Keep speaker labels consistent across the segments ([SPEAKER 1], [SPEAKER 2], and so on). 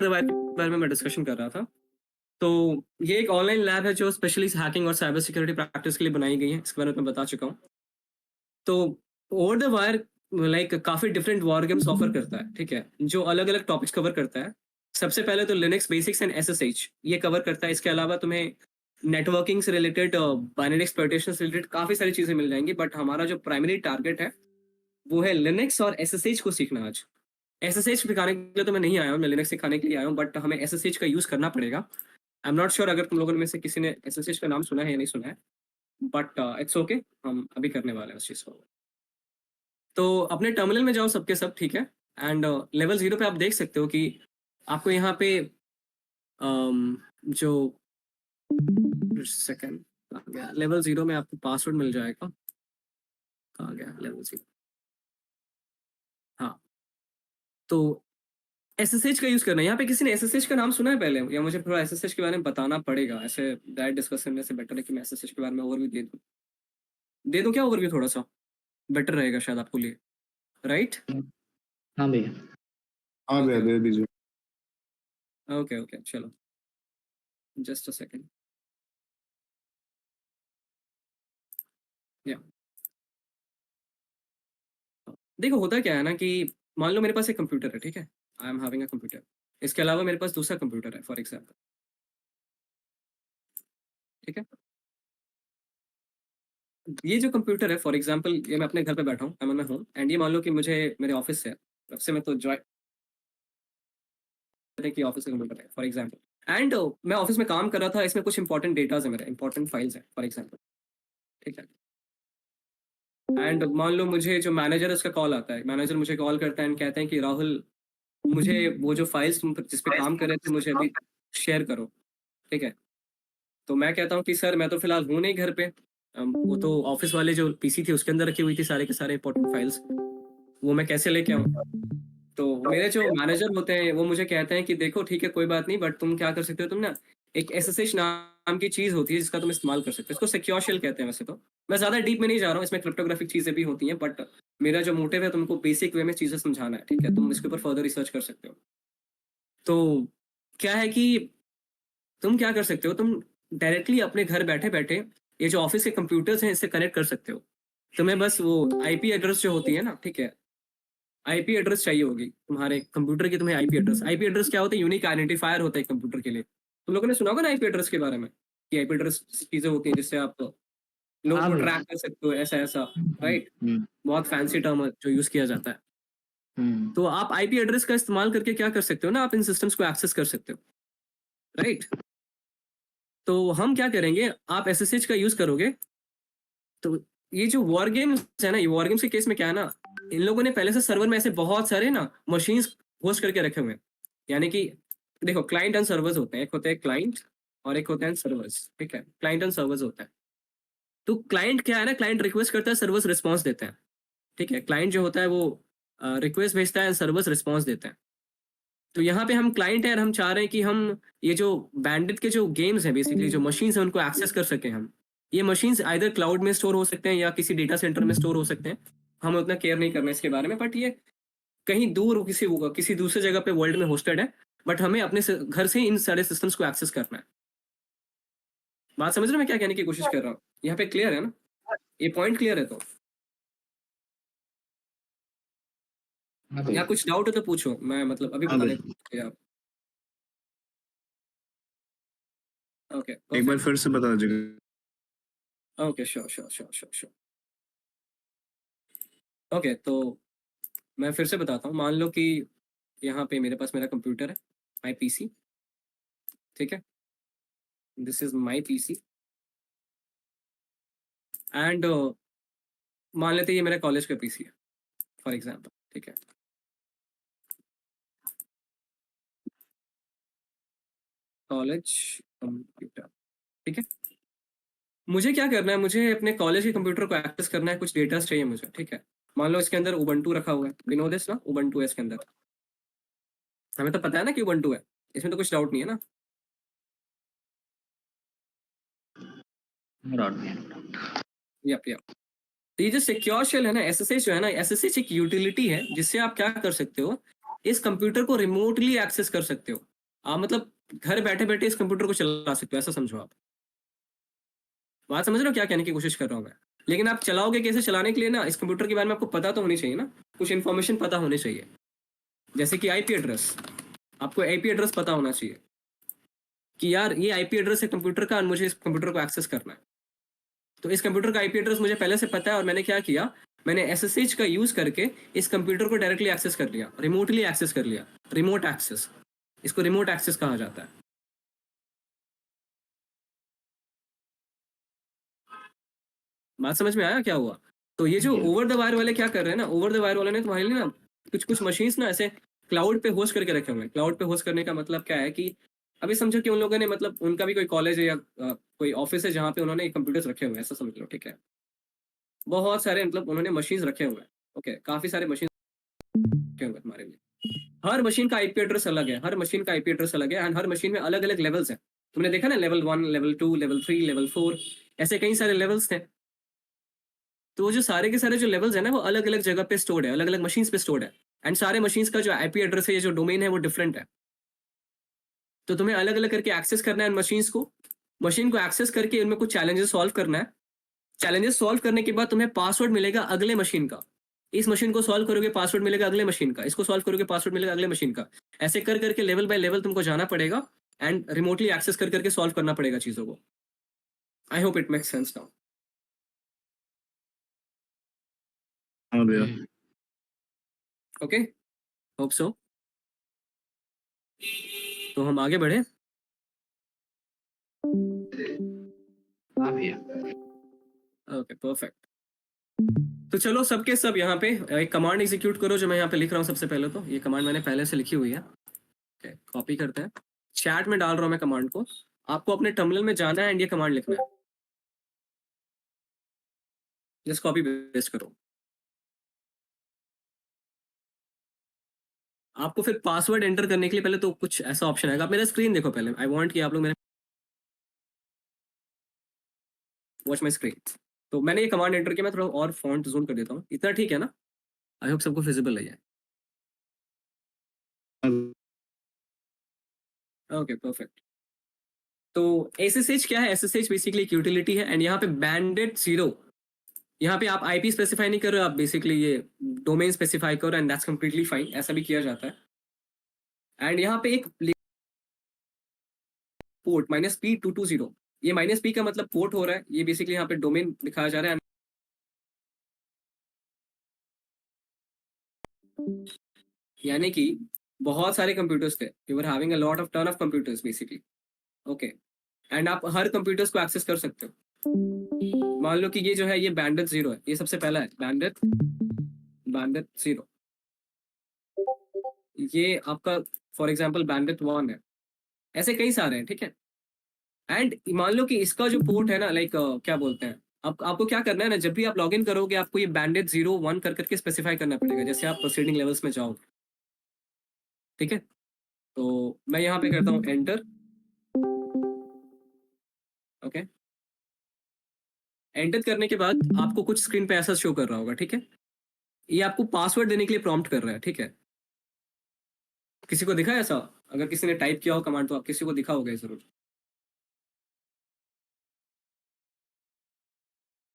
[SPEAKER 1] बारे में मैं डिस्कशन कर रहा था। तो ये एक ऑनलाइन लैब है जो स्पेशली हैकिंग और साइबर सिक्योरिटी प्रैक्टिस के लिए बनाई गई है, इसके बारे में मैं बता चुका हूँ। तो ओवर द वायर लाइक काफ़ी डिफरेंट वॉर गेम्स ऑफर करता है, ठीक है? जो अलग-अलग टॉपिक्स कवर करता है। सबसे पहले तो लिनक्स बेसिक्स एंड एसएसएच ये कवर करता है। इसके अलावा तुम्हें नेटवर्किंग से रिलेटेड, बाइनरी एक्सप्लॉइटेशन से रिलेटेड काफ़ी सारी चीज़ें मिल जाएँगी, बट हमारा जो प्राइमरी टारगेट है, वो है लिनक्स और एसएसएच को सीखना आज। एसएसएच सिखाने के लिए तो मैं नहीं आया हूँ, मैं लिनक्स सिखाने के लिए आया हूँ, बट हमें एसएसएच का यूज़ करना पड़ेगा। आई एम नॉट श्योर अगर तुम लोगों में से किसी ने एसएसएच का नाम सुना है या नहीं सुना है, बट इट्स ओके, हम अभी करने वाले हैं उस चीज़ को। तो अपने टर्मिनल में जाओ सबके सब, ठीक है? एंड लेवल 0 पे आप देख सकते हो कि आपको यहाँ पे जो सेकंड कहाँ गया? लेवल 0 में आपको पासवर्ड मिल जाएगा। कहाँ गया लेवल 0? हाँ, तो एसएसएच का यूज़ करना है। यहाँ पे किसी ने एसएसएच का नाम सुना है पहले? या मुझे थोड़ा एसएसएच के बारे में बताना पड़ेगा? ऐसे डायरेक्ट डिस्कस करने से बेटर है कि मैं एसएसएच के बारे में ओवरव्यू दे दूँ। दे दूँ क्या ओवरव्यू थोड़ा-सा? बेटर रहेगा शायद आपके लिए, राइट?
[SPEAKER 2] हाँ भैया।
[SPEAKER 3] हाँ भैया,
[SPEAKER 1] ओके,
[SPEAKER 3] दे दीजिए।
[SPEAKER 1] ओके, ओके, चलो। Just a second. या देखो होता क्या है ना कि मान लो मेरे पास एक कंप्यूटर है, ठीक है? I am having a computer. इसके अलावा मेरे पास दूसरा कंप्यूटर है फॉर एग्ज़ाम्पल, ठीक है? ये जो कंप्यूटर है फॉर एग्ज़ाम्पल, ये मैं अपने घर पे बैठा हूँ, I am at my home, and ये मान लो कि मुझे मेरे ऑफ़िस से तब से मैं तो जॉइन कि ऑफ़िस का कंप्यूटर है फॉर एग्ज़ाम्पल, एंड मैं ऑफ़िस में काम कर रहा था, इसमें कुछ इंपॉर्टेंट डेटाज़ है मेरे, इंपॉर्टेंट फाइल्स हैं फॉर एग्ज़ाम्पल, ठीक है? एंड मान लो मुझे जो मैनेजर है उसका कॉल आता है, मैनेजर मुझे कॉल करता है एंड कहते हैं कि राहुल, मुझे वो जो फाइल्स तुम जिस पे काम कर रहे थे मुझे अभी शेयर करो, ठीक है? तो मैं कहता हूँ कि सर मैं तो फिलहाल हूँ नहीं घर पे। वो तो ऑफ़िस वाले जो पीसी थी उसके अंदर रखी हुई थी सारे के सारे इंपॉर्टेंट फाइल्स, वो मैं कैसे लेके आऊँ? तो मेरे जो मैनेजर होते हैं वो मुझे कहते हैं कि देखो ठीक है कोई बात नहीं, बट तुम क्या कर सकते हो, तुम ना एक एसएसएच नाम की चीज़ होती है जिसका तुम इस्तेमाल कर सकते हो। इसको सिक्योर शेल कहते हैं वैसे तो। मैं ज़्यादा डीप में नहीं जा रहा हूँ, इसमें क्रिप्टोग्राफिक चीज़ें भी होती हैं, बट मेरा जो मोटिव है तुमको बेसिक वे में चीज़ें समझाना है, ठीक है? तुम इसके ऊपर फर्दर रिसर्च कर सकते हो। तो क्या है कि तुम क्या कर सकते हो, तुम डायरेक्टली अपने घर बैठे-बैठे ये जो ऑफ़िस के कंप्यूटर्स हैं इससे कनेक्ट कर सकते हो। तुम्हें बस वो आईपी एड्रेस जो होती है ना, ठीक है? आईपी एड्रेस चाहिए होगी तुम्हारे कंप्यूटर की, तुम्हें आईपी एड्रेस। आईपी एड्रेस क्या होता है? यूनिक आइडेंटिफायर होता है कंप्यूटर के लिए। तुम लोगों ने सुना होगा ना आईपी एड्रेस के बारे में? कि आईपी एड्रेस चीज़ें होती हैं जिससे आप लोगों
[SPEAKER 2] हाँ
[SPEAKER 1] को
[SPEAKER 2] भैया।
[SPEAKER 1] ट्रैक कर सकते हो, ऐसा-ऐसा,
[SPEAKER 2] हुँ,
[SPEAKER 1] राइट?
[SPEAKER 2] हुँ,
[SPEAKER 1] बहुत फैंसी टर्म है जो यूज़ किया जाता है।
[SPEAKER 2] हुँ।
[SPEAKER 1] तो आप आईपी एड्रेस का इस्तेमाल करके क्या कर सकते हो ना, आप इन सिस्टम्स को एक्सेस कर सकते हो, राइट? तो हम क्या करेंगे, आप एसएसएच का यूज़ करोगे, तो ये जो वॉर गेम्स है ना, ये वॉर गेम्स के केस में क्या है ना, इन लोगों ने पहले से सर्वर में ऐसे बहुत सारे ना मशीन्स होस्ट करके रखे हुए हैं। यानी कि देखो क्लाइंट एंड सर्वर्स होते हैं, एक होते हैं क्लाइंट और एक होते हैं सर्वर्स, ठीक है? क्लाइंट एंड सर्वर्स होता है। तो क्लाइंट क्या है ना, क्लाइंट रिक्वेस्ट करता है, सर्वर्स रिस्पॉन्स देते हैं, ठीक है? क्लाइंट जो होता है वो रिक्वेस्ट भेजता है, सर्वर्स रिस्पॉन्स देते हैं। तो यहाँ पे हम क्लाइंट हैं और हम चाह रहे हैं कि हम ये जो बैंडिट के जो गेम्स हैं, बेसिकली जो मशीन्स हैं उनको एक्सेस कर सकें हम। ये मशीन्स आइदर क्लाउड में स्टोर हो सकते हैं या किसी डेटा सेंटर में स्टोर हो सकते हैं। हमें उतना केयर नहीं करना है इसके बारे में, बट ये कहीं दूर किसी दूसरी जगह पे वर्ल्ड में होस्टेड है, बट हमें अपने घर से ही इन सारे सिस्टम्स को एक्सेस करना है। बात समझ रहे हो मैं क्या कहने की कोशिश कर रहा हूँ? यहाँ पे क्लियर है ना? ये पॉइंट क्लियर है तो?
[SPEAKER 2] हाँ
[SPEAKER 1] या
[SPEAKER 2] भैया।
[SPEAKER 1] कुछ डाउट है तो पूछो, मैं मतलब अभी
[SPEAKER 2] हाँ
[SPEAKER 1] बताने
[SPEAKER 2] भैया।
[SPEAKER 1] की कोशिश किया। ओके,
[SPEAKER 3] एक बार
[SPEAKER 1] परफेक्ट।
[SPEAKER 3] फिर से बता दीजिएगा।
[SPEAKER 1] Okay, sure, sure, sure, sure, sure. Okay, तो मैं फिर से बताता हूँ। मान लो कि यहाँ पे मेरे पास मेरा कंप्यूटर है, माय पीसी, ठीक है? This is my PC and मान लेते हैं ये मेरा कॉलेज का पीसी है, फॉर एग्ज़ाम्पल, ठीक है? कॉलेज कंप्यूटर, ठीक है? मुझे क्या करना है, मुझे अपने कॉलेज के कंप्यूटर को एक्सेस करना है, कुछ डेटाज़ चाहिए मुझे, ठीक है? मान लो इसके अंदर उबंटू रखा हुआ है, वी नो दिस ना, उबंटू है इसके अंदर। हमें तो पता है ना कि उबंटू है, इसमें तो कुछ डाउट नहीं है ना?
[SPEAKER 2] नो डाउट भैया, नो डाउट।
[SPEAKER 1] Yup, yup. तो ये जो सिक्योर शेल है ना, एसएसएच जो है ना, एसएसएच एक यूटिलिटी है जिससे आप क्या कर सकते हो, इस कंप्यूटर को रिमोटली एक्सेस कर सकते हो। आप मतलब घर बैठे-बैठे इस कंप्यूटर को चला सकते हो, ऐसा समझो आप। बात समझ रहे हो क्या कहने की कोशिश कर रहा हूँ मैं? लेकिन आप चलाओगे कैसे? चलाने के लिए ना इस कंप्यूटर के बारे में आपको पता तो होनी चाहिए ना, कुछ इन्फॉर्मेशन पता होनी चाहिए। जैसे कि आईपी एड्रेस, आपको आईपी एड्रेस पता होना चाहिए कि यार ये आईपी एड्रेस है कंप्यूटर का और मुझे इस कंप्यूटर को एक्सेस करना है। तो इस कंप्यूटर का आईपी एड्रेस मुझे पहले से पता है और मैंने क्या किया, मैंने एसएसएच का यूज करके इस कंप्यूटर को डायरेक्टली एक्सेस कर लिया, रिमोटली एक्सेस कर लिया, रिमोट एक्सेस। इसको रिमोट एक्सेस कहा जाता है। बात समझ में आया क्या हुआ? तो ये जो
[SPEAKER 2] Yes.
[SPEAKER 1] ओवर द वायर वाले क्या कर रहे हैं ना, ओवर द वायर वाले ने तुम्हारे लिए ना कुछ कुछ मशीन्स ना ऐसे क्लाउड पे होस्ट करके रखे हुए हैं। क्लाउड पे होस्ट करने का मतलब क्या है कि अभी समझो कि उन लोगों ने मतलब उनका भी कोई कॉलेज है या कोई ऑफिस है जहाँ पे उन्होंने कंप्यूटर्स रखे हुए हैं, ऐसा समझ लो, ठीक है? बहुत सारे मतलब उन्होंने मशीन्स रखे हुए हैं। ओके, काफी सारे मशीन रखे हुए हैं हमारे लिए। हर मशीन का आईपी एड्रेस अलग है, हर मशीन का आईपी एड्रेस अलग है एंड हर मशीन में अलग अलग लेवल्स हैं। तुमने देखा ना, लेवल 1, लेवल 2, लेवल 3, लेवल 4, ऐसे कई सारे लेवल्स थे। तो वो जो सारे के सारे जो लेवल्स है ना, वो अलग अलग जगह पे स्टोर्ड है, अलग अलग मशीन्स पे स्टोर्ड है। एंड सारे मशीन्स का जो आईपी एड्रेस है, ये जो डोमेन है, वो डिफरेंट है। तो तुम्हें अलग अलग करके एक्सेस करना है मशीन्स को। मशीन को एक्सेस करके उनमें कुछ चैलेंजेस सॉल्व करना है। चैलेंजेस सॉल्व करने के बाद तुम्हें पासवर्ड मिलेगा अगले मशीन का। इस मशीन को सॉल्व करोगे, पासवर्ड मिलेगा अगले मशीन का। इसको सॉल्व करोगे, पासवर्ड मिलेगा अगले मशीन का। ऐसे कर करके लेवल बाय लेवल तुमको जाना पड़ेगा एंड रिमोटली एक्सेस कर करके सॉल्व करना पड़ेगा चीजों को। I hope it makes sense now.
[SPEAKER 3] हाँ भैया।
[SPEAKER 1] Okay, hope so. तो हम आगे बढ़े।
[SPEAKER 2] हाँ भैया।
[SPEAKER 1] Okay, perfect. तो चलो सबके सब यहाँ पे एक कमांड एग्जीक्यूट करो जो मैं यहाँ पे लिख रहा हूँ। सबसे पहले तो ये कमांड मैंने पहले से लिखी हुई है। ओके, कॉपी करते हैं, चैट में डाल रहा हूँ मैं कमांड को। आपको अपने टर्मिनल में जाना है एंड ये कमांड लिखना है। जस्ट कॉपी पेस्ट करो। आपको फिर पासवर्ड एंटर करने के लिए पहले तो कुछ ऐसा ऑप्शन आएगा। आप मेरा स्क्रीन देखो पहले। आई वांट कि आप लोग मेरे वॉच माई स्क्रीन। तो मैंने ये कमांड एंटर किया। मैं थोड़ा और फॉन्ट जूम कर देता हूँ। इतना ठीक है ना? आई होप सबको विजिबल है ये। Okay, perfect. तो एसएसएच क्या है? एसएसएच बेसिकली एक यूटिलिटी है एंड यहाँ पे बैंडेड जीरो, यहाँ पे आप आईपी स्पेसिफाई नहीं कर रहे हो, आप बेसिकली ये डोमेन स्पेसिफाई करो एंड दैट्स कंप्लीटली फाइन। ऐसा भी किया जाता है। एंड यहाँ पे एक पोर्ट -P220, ये -P का मतलब पोर्ट हो रहा है। ये बेसिकली यहाँ पे डोमेन दिखाया जा रहा है। यानी कि बहुत सारे कंप्यूटर्स थे, you were having a lot of turn off computers basically. Okay, and आप हर कंप्यूटर्स को एक्सेस कर सकते हो। मान लो कि ये जो है ये बैंडेड जीरो है, ये सबसे पहला है बैंडेड बैंडेड जीरो। ये आपका फॉर एग्जांपल बैंडेड वन है। ऐसे कई सारे हैं, ठीक है? एंड मान लो कि इसका जो पोर्ट है ना, लाइक क्या बोलते हैं, आपको क्या करना है ना, जब भी आप लॉग इन करोगे आपको ये बैंडेड 0 1 कर करके स्पेसिफाई करना पड़ेगा, जैसे आप प्रोसीडिंग लेवल्स में जाओ। ठीक है, तो मैं यहाँ पे करता हूँ एंटर। ओके, एंटर करने के बाद आपको कुछ स्क्रीन पे ऐसा शो कर रहा होगा, ठीक है? ये आपको पासवर्ड देने के लिए प्रॉम्प्ट कर रहा है, ठीक है? किसी को दिखा है ऐसा? अगर किसी ने टाइप किया हो कमांड तो आप किसी को दिखा होगा जरूर,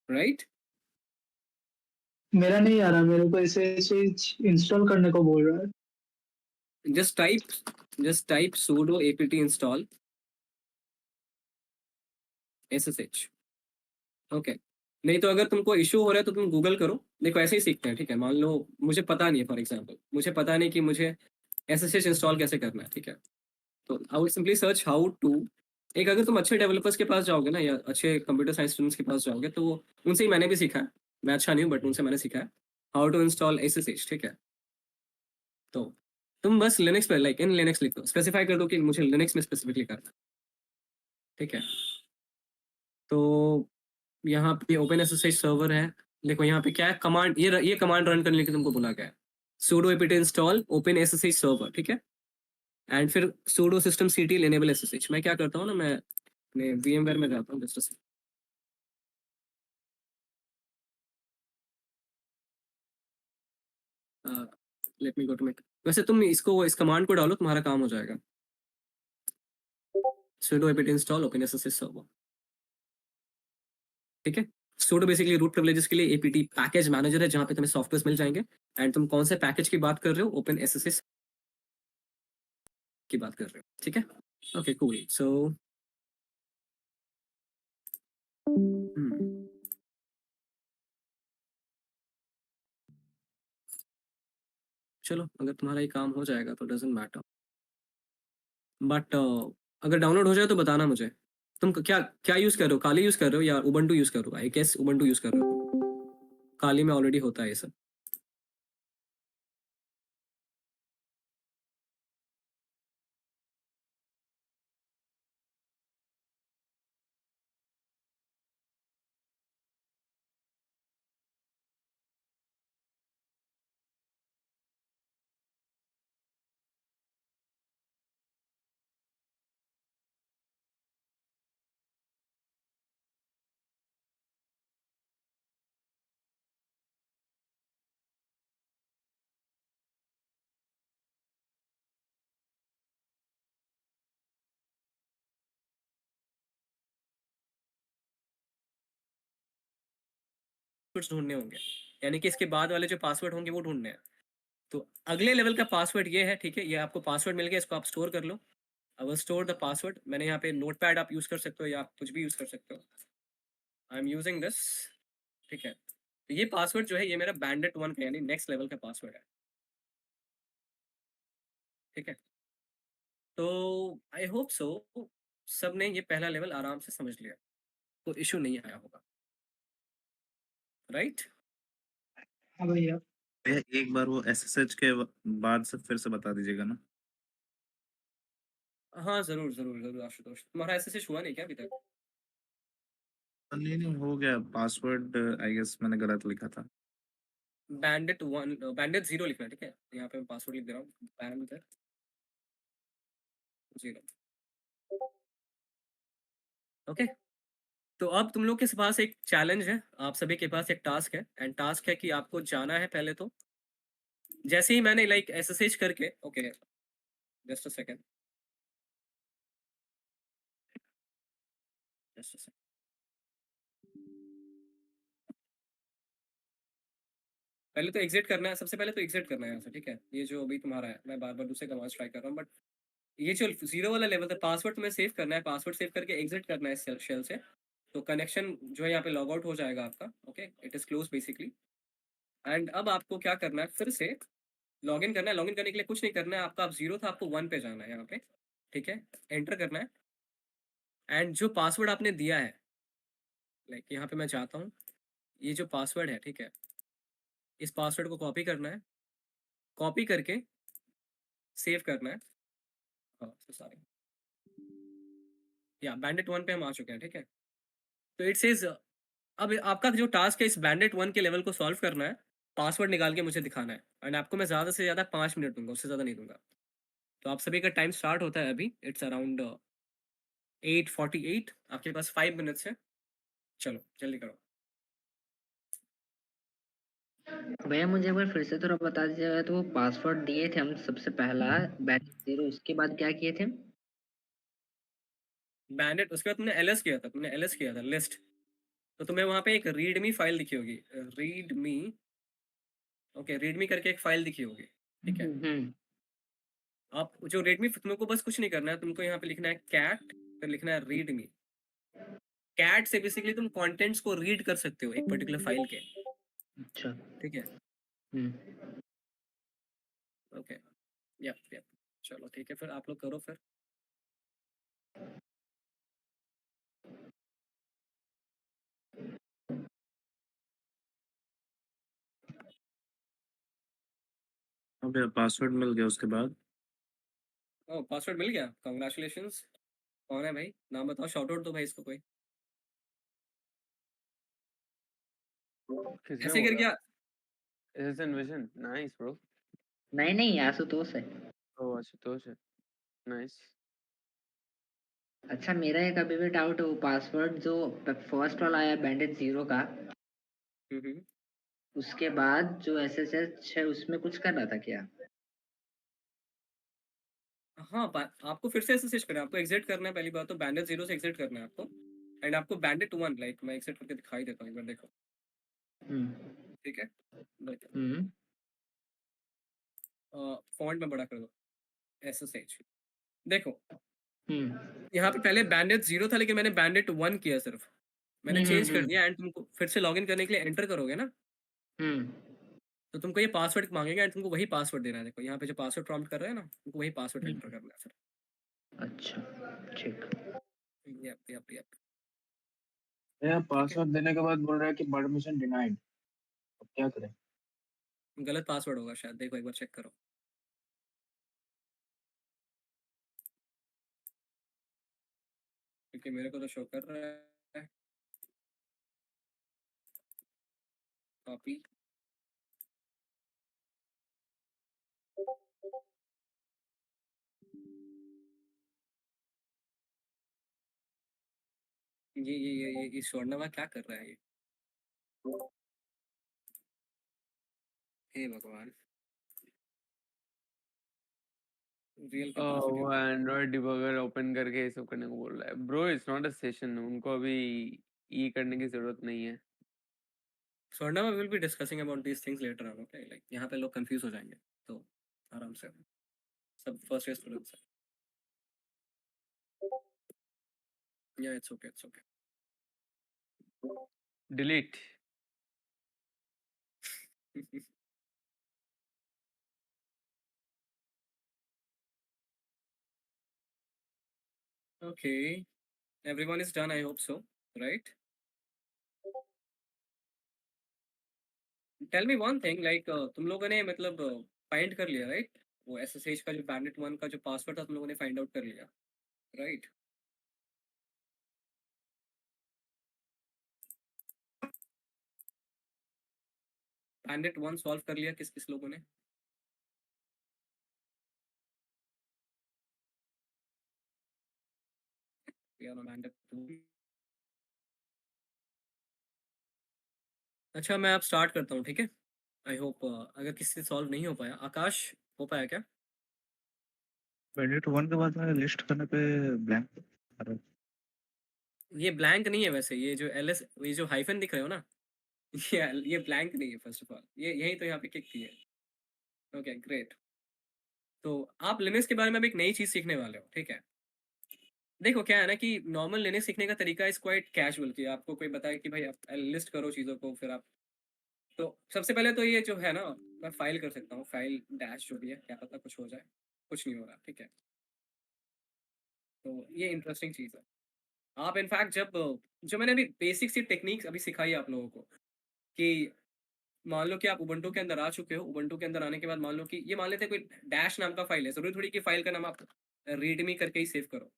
[SPEAKER 1] राइट?
[SPEAKER 4] मेरा नहीं आ रहा, मेरे को ऐसे इंस्टॉल करने को बोल रहा है।
[SPEAKER 1] Just type sudo apt install ssh। Okay, नहीं तो अगर तुमको इशू हो रहा है तो तुम गूगल करो। देखो ऐसे ही सीखते हैं, ठीक है? मान लो मुझे पता नहीं है, फॉर एग्जांपल मुझे पता नहीं कि मुझे ssh इंस्टॉल कैसे करना है, ठीक है? तो I would simply search how to. एक अगर तुम अच्छे डेवलपर्स के पास जाओगे ना या अच्छे कंप्यूटर साइंस स्टूडेंट्स के पास जाओगे तो उनसे ही मैंने भी सीखा है। मैं अच्छा नहीं हूँ बट उनसे मैंने सीखा है हाउ टू इंस्टॉल ssh, ठीक है? तो तुम बस लिनक्स पे लाइक इन लिनक्स लिख दो, स्पेसिफाई कर दो कि मुझे लिनक्स में स्पेसिफिकली करना है, ठीक है? तो यहाँ पे ओपन एसएसएच सर्वर है। देखो यहाँ पे क्या है कमांड, ये कमांड रन करने के लिए तुमको बोला गया है, sudo apt install open ssh server, ठीक है? एंड फिर sudo system ctl enable ssh। मैं क्या करता हूँ ना, मैं अपने VMware में जाता हूँ just. Let me go to make. वैसे तुम इसको इस कमांड को डालो, तुम्हारा काम हो जाएगा। sudo apt install OpenSSH server, ठीक है। sudo बेसिकली रूट प्रिविलेजेस के लिए apt पैकेज मैनेजर है जहां पे तुम्हें सॉफ्टवेयर मिल जाएंगे। एंड तुम कौन से पैकेज की बात कर रहे हो, OpenSSH की बात कर रहे हो, ठीक है। Okay cool. सो चलो अगर तुम्हारा ये काम हो जाएगा तो डजेंट मैटर, बट अगर डाउनलोड हो जाए तो बताना मुझे। तुम क्या क्या यूज कर रहे हो, काली यूज कर रहे हो या उबंटू यूज कर रहे हो? आई गेस उबंटू यूज कर रहे हो, काली में ऑलरेडी होता है ये सब। पासवर्ड्स ढूंढने होंगे, यानी कि इसके बाद वाले जो पासवर्ड होंगे वो ढूंढने हैं। तो अगले लेवल का पासवर्ड ये है, ठीक है। ये आपको पासवर्ड मिल गया, इसको आप स्टोर कर लो। I will store the password. मैंने यहाँ पे नोटपैड आप यूज कर सकते हो या आप कुछ भी यूज कर सकते हो। आई एम यूजिंग दिस, ठीक है। तो ये पासवर्ड जो है ये मेरा बैंडेट 1 का यानी नेक्स्ट लेवल का पासवर्ड है, ठीक है। तो आई होप सो सब ने ये पहला लेवल आराम से समझ लिया, तो इशू नहीं आया होगा, राइट।
[SPEAKER 4] हाँ भैया।
[SPEAKER 3] भैया एक बार वो SSH के बाद से फिर से बता दीजिएगा ना।
[SPEAKER 1] हाँ जरूर जरूर जरूर आशुतोष, तुम्हारा ऐसे हुआ नहीं क्या अभी तक?
[SPEAKER 3] नहीं नहीं हो गया, पासवर्ड आई गेस मैंने गलत लिखा था।
[SPEAKER 1] बैंडेट 1 बैंडेट 0 लिखना, ठीक है। यहाँ पे मैं पासवर्ड लिख दे रहा हूँ, बैंडेट 0, ओके। तो अब तुम लोग के पास एक चैलेंज है, आप सभी के पास एक टास्क है। एंड टास्क है कि आपको जाना है पहले तो, जैसे ही मैंने लाइक एसएसएच करके, okay just a second, just a second. पहले तो एग्जिट करना है, सबसे पहले तो एग्जिट करना है यहाँ से, ठीक है। ये जो अभी तुम्हारा है, मैं बार बार दूसरे कमांड ट्राई कर रहा हूँ, बट ये जो 0 वाला लेवल था, पासवर्ड तुम्हें सेव करना है, पासवर्ड सेव करके एग्जिट करना है शेल से। तो कनेक्शन जो है यहाँ पे लॉग आउट हो जाएगा आपका, okay, it is close basically. And अब आपको क्या करना है, फिर से लॉगिन करना है। लॉगिन करने के लिए कुछ नहीं करना है आपका, आप 0 था आपको 1 पे जाना है यहाँ पे, ठीक है। एंटर करना है एंड जो पासवर्ड आपने दिया है, लाइक यहाँ पे मैं चाहता हूँ, ये जो पासवर्ड है, ठीक है, इस पासवर्ड को कॉपी करना है, कॉपी करके सेव करना है। हाँ सॉरी, या बैंडेट 1 पे हम आ चुके हैं, ठीक है। तो इट सेज अब आपका जो टास्क है इस बैंडेट 1 के लेवल को सॉल्व करना है, पासवर्ड निकाल के मुझे दिखाना है। एंड आपको मैं ज़्यादा से ज़्यादा 5 मिनट दूंगा, उससे ज़्यादा नहीं दूंगा। तो आप सभी का टाइम स्टार्ट होता है अभी, इट्स अराउंड 8:48, आपके पास 5 मिनट्स है, चलो जल्दी करो।
[SPEAKER 5] भैया मुझे एक बार फिर से थोड़ा बता दीजिएगा, तो वो पासवर्ड दिए थे हम सबसे पहला बैट 0, उसके बाद क्या किए थे?
[SPEAKER 1] बैंडेट, उसके बाद तुमने एलएस किया था, तुमने एलएस किया था लिस्ट। तो तुम्हें वहां पे एक रीडमी फाइल दिखी होगी, रीडमी, ओके, रीडमी करके एक फाइल दिखी होगी, ठीक है। आप जो रेडमी, तुमको बस कुछ नहीं करना है, तुमको यहाँ पे लिखना है कैट, फिर लिखना है रीडमी। कैट से बेसिकली तुम कंटेंट्स को रीड कर सकते हो एक पर्टिकुलर फाइल के,
[SPEAKER 5] अच्छा।
[SPEAKER 1] ठीक है।
[SPEAKER 5] हम्म।
[SPEAKER 1] ओके, यप यप, चलो ठीक है, फिर आप लोग करो फिर।
[SPEAKER 3] अब पासवर्ड मिल गया उसके बाद।
[SPEAKER 1] ओ पासवर्ड मिल गया, कांग्रेचुलेशंस। कौन है भाई, नाम बताओ, शाउट आउट दो भाई इसको कोई।
[SPEAKER 6] किसने
[SPEAKER 1] ऐसे कर
[SPEAKER 6] बोला?
[SPEAKER 1] क्या?
[SPEAKER 6] Is this Envision? Nice, bro.
[SPEAKER 5] नहीं नहीं, आशुतोष है।
[SPEAKER 6] Oh, आशुतोष है। Nice.
[SPEAKER 5] अच्छा, मेरा एक अभी भी डाउट है, वो पासवर्ड जो फर्स्ट वाला आया बैंडेड 0 का,
[SPEAKER 1] हम्म।
[SPEAKER 5] उसके बाद जो एसएसएच है उसमें कुछ करना था क्या?
[SPEAKER 1] हाँ, आपको फिर से एसएसएच करना है, आपको एग्जिट करना है। पहली बात तो बैंडेज 0 से एग्जिट करना है आपको, एंड आपको बैंडेज 1 लाइक मैं एग्जिट करके दिखाई देता हूँ एक बार, देखो। ठीक है, देखो फॉन्ट में बड़ा कर दो, एसएसएच। देखो यहाँ पे पहले बैंडेज 0 था, लेकिन मैंने बैंडेज 1 किया सिर्फ, मैंने चेंज कर दिया। एंड तुमको फिर से लॉगिन करने के लिए एंटर करोगे ना, तो तुमको ये पासवर्ड मांगेगा एंड तुमको वही पासवर्ड देना है। देखो यहाँ पे जो पासवर्ड प्रॉम्प्ट कर रहे हैं ना, तुमको वही पासवर्ड एंटर करना है फिर।
[SPEAKER 5] अच्छा ठीक।
[SPEAKER 1] Yup yup yup.
[SPEAKER 7] यार
[SPEAKER 1] ठीक है,
[SPEAKER 7] पासवर्ड देने के बाद बोल रहा है कि परमिशन डिनाइड, अब क्या करें?
[SPEAKER 1] गलत पासवर्ड होगा शायद, देखो एक बार चेक करो। क्योंकि मेरे को तो शो कर रहा है कॉपी। ये स्वर्णवा क्या कर रहा है ये, हे भगवान। रियल कैपेसिटी
[SPEAKER 6] वो
[SPEAKER 1] of the
[SPEAKER 6] Android debugger open करके ये सब करने को बोल रहा है। Bro it's not a session, उनको अभी ई करने की जरूरत नहीं है।
[SPEAKER 1] Swarnava will be discussing about these things later on, okay. Like यहाँ पे लोग कंफ्यूज हो जाएंगे, तो आराम से, सब फर्स्ट ईयर स्टूडेंट्स हैं। या it's okay, it's okay.
[SPEAKER 6] Delete.
[SPEAKER 1] Okay, everyone is done, I hope so, right? Tell me one thing, like तुम लोगों ने मतलब फाइंड कर लिया, राइट? वो एसएसएच का जो बैंडेट 1 का जो पासवर्ड था, तुम लोगों ने फाइंड आउट कर लिया, राइट? बैंडेट 1 सॉल्व कर लिया किस किस लोगों ने? यार बैंडेट 2। अच्छा, मैं अब स्टार्ट करता हूँ, ठीक है? आई होप अगर किसी से सॉल्व नहीं हो पाया, आकाश हो पाया क्या?
[SPEAKER 3] बैंडेट 1 के बाद मैंने लिस्ट करने पे ब्लैंक आ रहा है।
[SPEAKER 1] ये ब्लैंक नहीं है वैसे, ये जो एलएस, ये जो हाइफन दिख रहे हो ना, ये ब्लैंक नहीं है। फर्स्ट ऑफ ऑल ये यही तो यहाँ पे क्लिक की है। Okay great. तो आप लिनक्स के बारे में अब एक नई चीज सीखने वाले हो, ठीक है? देखो क्या है ना कि नॉर्मल लिनक्स सीखने का तरीका इज क्वाइट कैजुअल, कि आपको कोई बताए कि भाई आप लिस्ट करो चीज़ों को, फिर आप, तो सबसे पहले तो ये जो है ना, मैं फाइल कर सकता हूँ, फाइल डैश जो भी है, क्या पता कुछ हो जाए। कुछ नहीं हो रहा, ठीक है? तो ये इंटरेस्टिंग चीज़ है। आप इनफैक्ट जब, जो मैंने अभी बेसिक सी टेक्निक्स अभी सिखाई है आप लोगों को, कि मान लो कि आप उबंटू के अंदर आ चुके हो, उबंटू के अंदर आने के बाद मान लो कि ये मान लेते हैं कोई डैश नाम का फाइल है, जरूरी थोड़ी कि फाइल का नाम आप रीडमी करके ही सेव करो।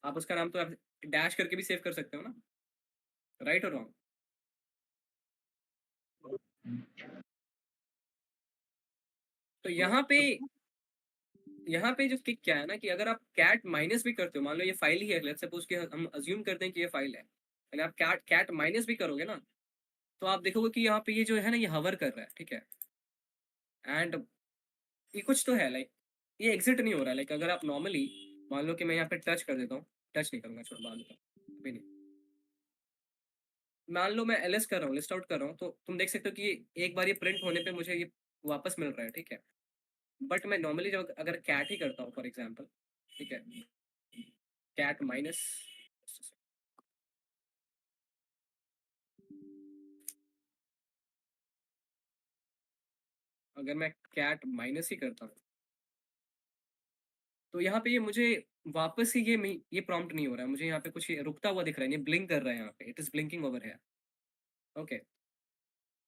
[SPEAKER 1] आप उसका नाम तो आप डैश करके भी सेव कर सकते हो ना, राइट और रॉन्ग? तो यहाँ पे जो किक क्या है ना, कि अगर आप कैट माइनस भी करते हो, मान लो ये फाइल ही है, लेट्स सपोज कि हम अज्यूम करते हैं कि ये फाइल है, यानी आप कैट कैट माइनस भी करोगे ना, तो आप देखोगे कि यहाँ पे ये जो है ना, ये हवर कर रहा है, ठीक है? एंड ये कुछ तो है, लाइक ये एग्जिट नहीं हो रहा है। लाइक अगर आप नॉर्मली, मान लो कि मैं यहाँ पे टच कर देता हूँ, टच नहीं करूंगा, छोड़ बाद में, अभी नहीं। मान लो मैं एलएस कर रहा हूँ, लिस्ट आउट कर रहा हूँ, तो तुम देख सकते हो कि एक बार ये प्रिंट होने पे मुझे ये वापस मिल रहा है, ठीक है? बट मैं नॉर्मली जब अगर कैट ही करता हूँ फॉर एग्जाम्पल, ठीक है, कैट माइनस, अगर मैं कैट माइनस ही करता हूँ, तो यहाँ पे ये मुझे वापस ही ये प्रॉम्प्ट नहीं हो रहा है, मुझे यहाँ पे कुछ ये रुकता हुआ दिख रहा है, ये ब्लिंक कर रहा है यहाँ पे, इट इज ब्लिंकिंग ओवर है। ओके,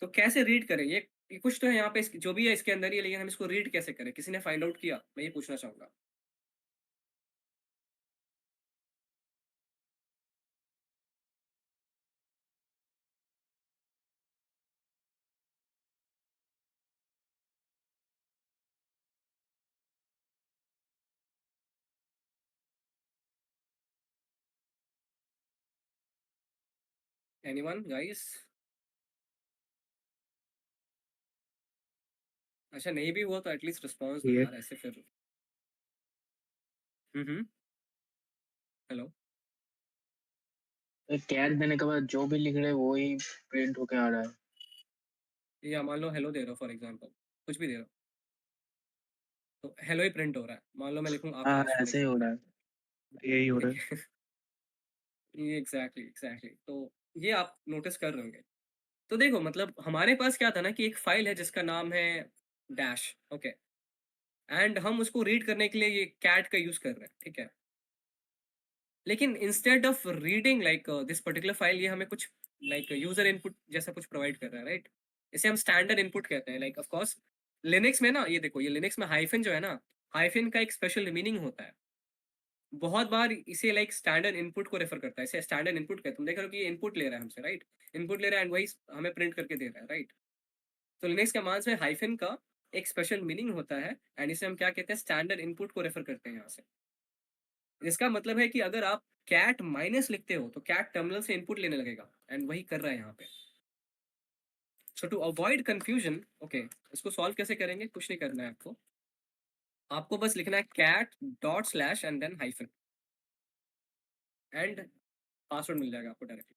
[SPEAKER 1] तो कैसे रीड करें ये कुछ तो है यहाँ पे, जो भी है इसके अंदर ही है, लेकिन हम इसको रीड कैसे करें? किसी ने फाइंड आउट किया? मैं ये पूछना चाहूंगा। Anyone guys? अच्छा नहीं भी हुआ तो एटलीस्ट रिस्पॉन्स दो
[SPEAKER 3] ये
[SPEAKER 1] यार, ऐसे फिर हेलो।
[SPEAKER 7] कैट देने के बाद जो भी लिख रहे हैं वो ही प्रिंट होके आ रहा है।
[SPEAKER 1] या मान लो हेलो दे रहा हूँ फॉर एग्जांपल, कुछ भी दे रहा हूँ, तो हेलो ही प्रिंट हो रहा है। मान लो मैं लिखूँ
[SPEAKER 3] हाँ
[SPEAKER 1] आकाश फॉर
[SPEAKER 3] ऐसे ही हो
[SPEAKER 1] एग्जांपल,
[SPEAKER 3] रहा है, यही हो रहा
[SPEAKER 1] ठीक
[SPEAKER 3] है।
[SPEAKER 1] है। ये एग्जैक्टली तो ये आप नोटिस कर रहे होंगे। तो देखो मतलब हमारे पास क्या था ना कि एक फाइल है जिसका नाम है डैश, ओके, एंड हम उसको रीड करने के लिए ये कैट का यूज कर रहे हैं, ठीक है। लेकिन instead of reading like this particular file, ये हमें कुछ लाइक यूजर इनपुट जैसा कुछ प्रोवाइड कर रहा है, राइट। इसे हम स्टैंडर्ड इनपुट कहते हैं। लाइक ऑफ कोर्स लिनक्स में ना, ये देखो ये लिनक्स में हाइफन जो है ना, हाइफन का एक स्पेशल मीनिंग होता है। बहुत बार इसे लाइक स्टैंडर्ड इनपुट को रेफर करता है, इसे स्टैंडर्ड इनपुट कहते हैं। तुम देख रहे हो कि ये इनपुट ले रहा है हमसे, राइट। इनपुट ले रहा है एंड वही हमें प्रिंट करके दे रहा है, राइट। तो लिनक्स कमांड्स में हाइफन का एक स्पेशल मीनिंग होता है एंड इसे हम क्या कहते हैं, स्टैंडर्ड इनपुट को रेफर करते हैं यहाँ से। इसका मतलब है कि अगर आप कैट माइनस लिखते हो तो कैट टर्मिनल से इनपुट लेने लगेगा एंड वही कर रहा है यहाँ पे। सो टू अवॉइड कंफ्यूजन, ओके, इसको सॉल्व कैसे करेंगे, कुछ नहीं करना है आपको। आपको बस लिखना है cat dot slash and then hyphen and password मिल जाएगा आपको directly.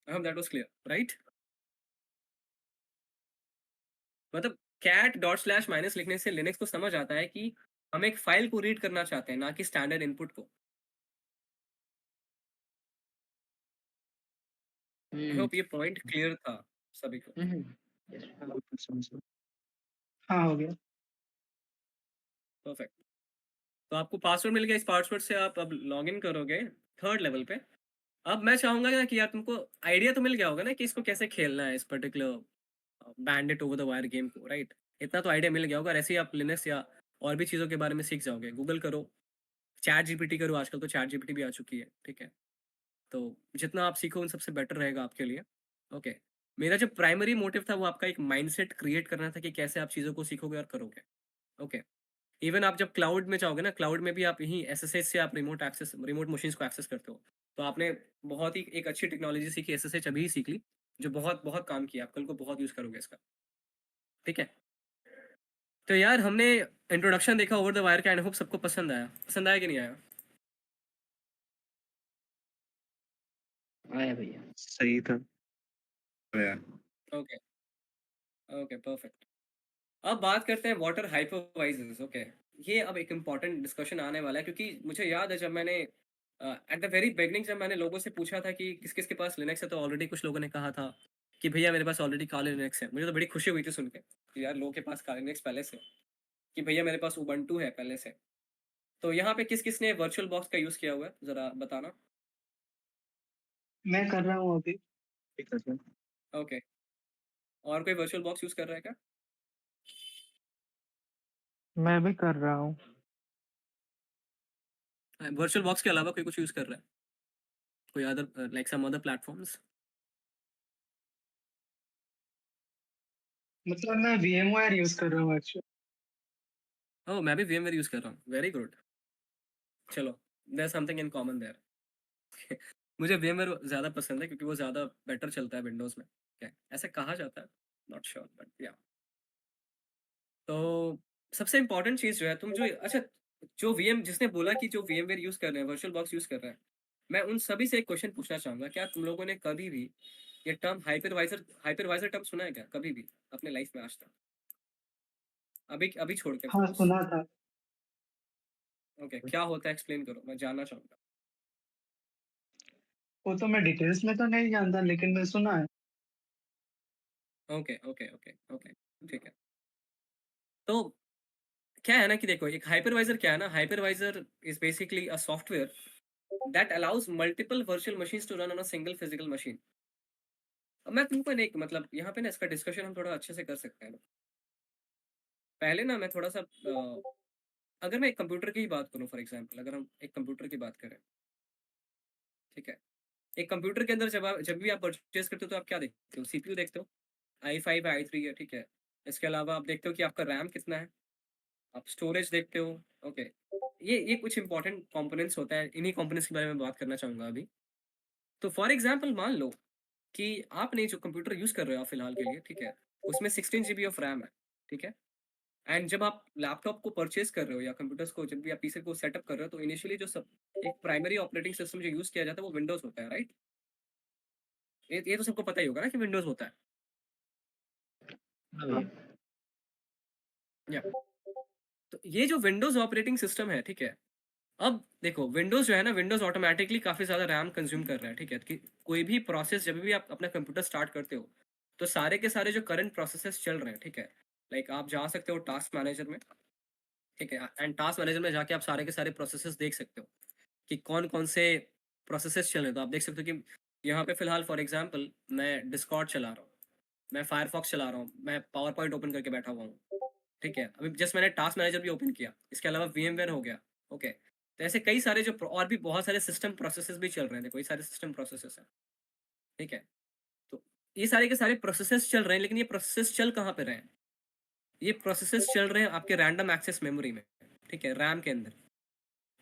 [SPEAKER 1] I hope that was clear, right. मतलब कैट डॉट स्लैश माइनस लिखने से लिनक्स को समझ आता है कि हम एक फाइल को रीड करना चाहते हैं, ना कि स्टैंडर्ड इनपुट को। आई होप ये पॉइंट क्लियर था सभी को।
[SPEAKER 5] yes.
[SPEAKER 4] हाँ हो गया।
[SPEAKER 1] परफेक्ट। तो आपको पासवर्ड मिल गया, इस पासवर्ड से आप अब लॉग इन करोगे थर्ड लेवल पे। अब मैं चाहूंगा ना कि यार तुमको आइडिया तो मिल गया होगा ना कि इसको कैसे खेलना है, इस particular bandit over the wire game को, राइट। इतना तो आइडिया मिल गया होगा। ऐसे ही आप लिनक्स या और भी चीज़ों के बारे में सीख जाओगे। गूगल करो, चैट जीपीटी करो, आजकल तो चैट जीपीटी भी आ चुकी है, ठीक है। तो जितना आप सीखो उन सबसे बेटर रहेगा आपके लिए, ओके। मेरा जो प्राइमरी मोटिव था वो आपका एक माइंडसेट क्रिएट करना था कि कैसे आप चीज़ों को सीखोगे और करोगे, ओके। इवन आप जब क्लाउड में जाओगे ना, क्लाउड में भी आप यहीं एसएसएच से आप रिमोट मशीन्स को एक्सेस करते हो। तो आपने बहुत ही एक अच्छी टेक्नोलॉजी सीखी, एसएसएच अभी ही सीख ली, जो बहुत बहुत काम किया, आप कल को बहुत यूज़ करोगे इसका, ठीक है। तो यार हमने इंट्रोडक्शन देखा ओवर द वायर का, एंड होप सबको पसंद आया। पसंद आया कि नहीं आया?
[SPEAKER 5] आया भैया।
[SPEAKER 3] सही था।
[SPEAKER 1] Okay okay perfect. अब बात करते हैं वाटर हाइपरवाइजर्स, ओके। ये अब एक इम्पॉर्टेंट डिस्कशन आने वाला है, क्योंकि मुझे याद है जब मैंने एट द वेरी बिगनिंग जब मैंने लोगों से पूछा था कि किस किस के पास लिनक्स है, तो ऑलरेडी कुछ लोगों ने कहा था कि भैया मेरे पास ऑलरेडी काले लिनक्स है। मुझे तो बड़ी खुशी हुई थी सुन के कि यार लोगों के पास काले लिनक्स पहले से, कि भैया मेरे पास उबंटू है पहले से। तो यहाँ पे किस किस ने वर्चुअल बॉक्स का यूज़ किया हुआ है, ज़रा बताना।
[SPEAKER 4] मैं कर रहा हूँ अभी।
[SPEAKER 3] ठीक है सर।
[SPEAKER 1] ओके, और कोई वर्चुअल बॉक्स यूज़ कर रहा है क्या?
[SPEAKER 8] मैं भी कर रहा हूँ।
[SPEAKER 1] वर्चुअल बॉक्स के अलावा कोई कुछ यूज़ कर रहा है, कोई other like some other platforms?
[SPEAKER 4] मतलब मैं VMware यूज कर रहा हूँ एक्चुअली।
[SPEAKER 1] ओह, मैं भी VMware यूज़ कर रहा हूँ, वेरी गुड। चलो, there something in common there. मुझे VMware ज़्यादा पसंद है क्योंकि वो ज़्यादा बेटर चलता है विंडोज़ में, क्या ऐसा कहा जाता है, नॉट श्योर बट या। तो सबसे इम्पोर्टेंट चीज़ जो है, तुम जो अच्छा, जो वीएम जिसने बोला कि जो VMware यूज़ कर रहे हैं, वर्चुअल बॉक्स यूज़ कर रहे हैं, मैं उन सभी से एक क्वेश्चन पूछना चाहूँगा, क्या तुम लोगों ने कभी भी ये टर्म हाइपरवाइज़र टर्म सुना है क्या कभी भी अपने लाइफ में आज तक? अभी अभी छोड़ के ऑफ
[SPEAKER 4] हाँ
[SPEAKER 1] कोर्स।
[SPEAKER 4] सुना था।
[SPEAKER 1] ओके, क्या होता है एक्सप्लेन करो, मैं जानना चाहूँगा।
[SPEAKER 4] वो तो मैं डिटेल्स में तो नहीं जानता, लेकिन मैं सुना है।
[SPEAKER 1] ओके ओके ओके ओके, ठीक है। तो क्या है ना कि देखो, एक हाइपरवाइजर क्या है ना, hypervisor is basically a software that allows multiple virtual machines to run on a single physical machine. अब मैं तुमको एक मतलब यहाँ पे ना इसका डिस्कशन हम थोड़ा अच्छे से कर सकते हैं ना। पहले ना मैं थोड़ा सा अगर मैं एक कंप्यूटर की ही बात करूँ फॉर एग्जांपल, अगर हम एक कंप्यूटर की बात करें, ठीक है। एक कंप्यूटर के अंदर जब भी आप परचेज करते हो तो आप क्या देखते हो, सीपीयू देखते हो, i5 है, i3 है, ठीक है। इसके अलावा आप देखते हो कि आपका रैम कितना है, आप स्टोरेज देखते हो, ओके। ये कुछ इंपॉर्टेंट कंपोनेंट्स होता है, इन्हीं कंपोनेंट्स के बारे में बात करना चाहूंगा अभी। तो फॉर एग्जांपल मान लो कि आपने जो कंप्यूटर यूज कर रहे हो आप फिलहाल के लिए, ठीक है, उसमें 16 GB ऑफ रैम है, ठीक है। एंड जब आप लैपटॉप को परचेज कर रहे हो या कंप्यूटर्स को जब भी आप पीसी को सेटअप कर रहे हो तो इनिशियली जो सब एक प्राइमरी ऑपरेटिंग सिस्टम जो यूज किया जाता है वो विंडोज होता है, राइट? ये तो सबको पता ही होगा ना कि विंडोज होता है।
[SPEAKER 2] हाँ भैया।
[SPEAKER 1] या तो ये जो विंडोज ऑपरेटिंग सिस्टम है, ठीक है, अब देखो विंडोज जो है ना, विंडोज ऑटोमेटिकली काफी ज्यादा रैम कंज्यूम कर रहा है, ठीक है, कि कोई भी प्रोसेस जब भी आप अपना कंप्यूटर स्टार्ट करते हो तो सारे के सारे जो करंट प्रोसेसेस चल रहे हैं, ठीक है, लाइक आप जा सकते हो टास्क मैनेजर में, ठीक है, एंड टास्क मैनेजर में जाके आप सारे के सारे प्रोसेसेस देख सकते हो कि कौन कौन से प्रोसेसेस चल रहे हैं। तो आप देख सकते हो कि यहाँ पे फिलहाल फॉर एग्जांपल मैं डिस्कॉर्ड चला रहा हूँ, मैं फायरफॉक्स चला रहा हूँ, मैं पावर पॉइंट ओपन करके बैठा हुआ हूँ, ठीक है, अभी जस्ट मैंने टास्क मैनेजर भी ओपन किया, इसके अलावा VMware हो गया, ओके। तो ऐसे कई सारे और भी बहुत सारे सिस्टम प्रोसेसेस भी चल रहे हैं, देखो ये सारे सिस्टम प्रोसेसेस हैं, ठीक है। तो ये सारे के सारे प्रोसेसेस चल रहे हैं, लेकिन ये प्रोसेसेस चल कहाँ पे रहे हैं? ये प्रोसेसेस चल रहे हैं आपके रैंडम एक्सेस मेमोरी में, ठीक है, रैम के अंदर।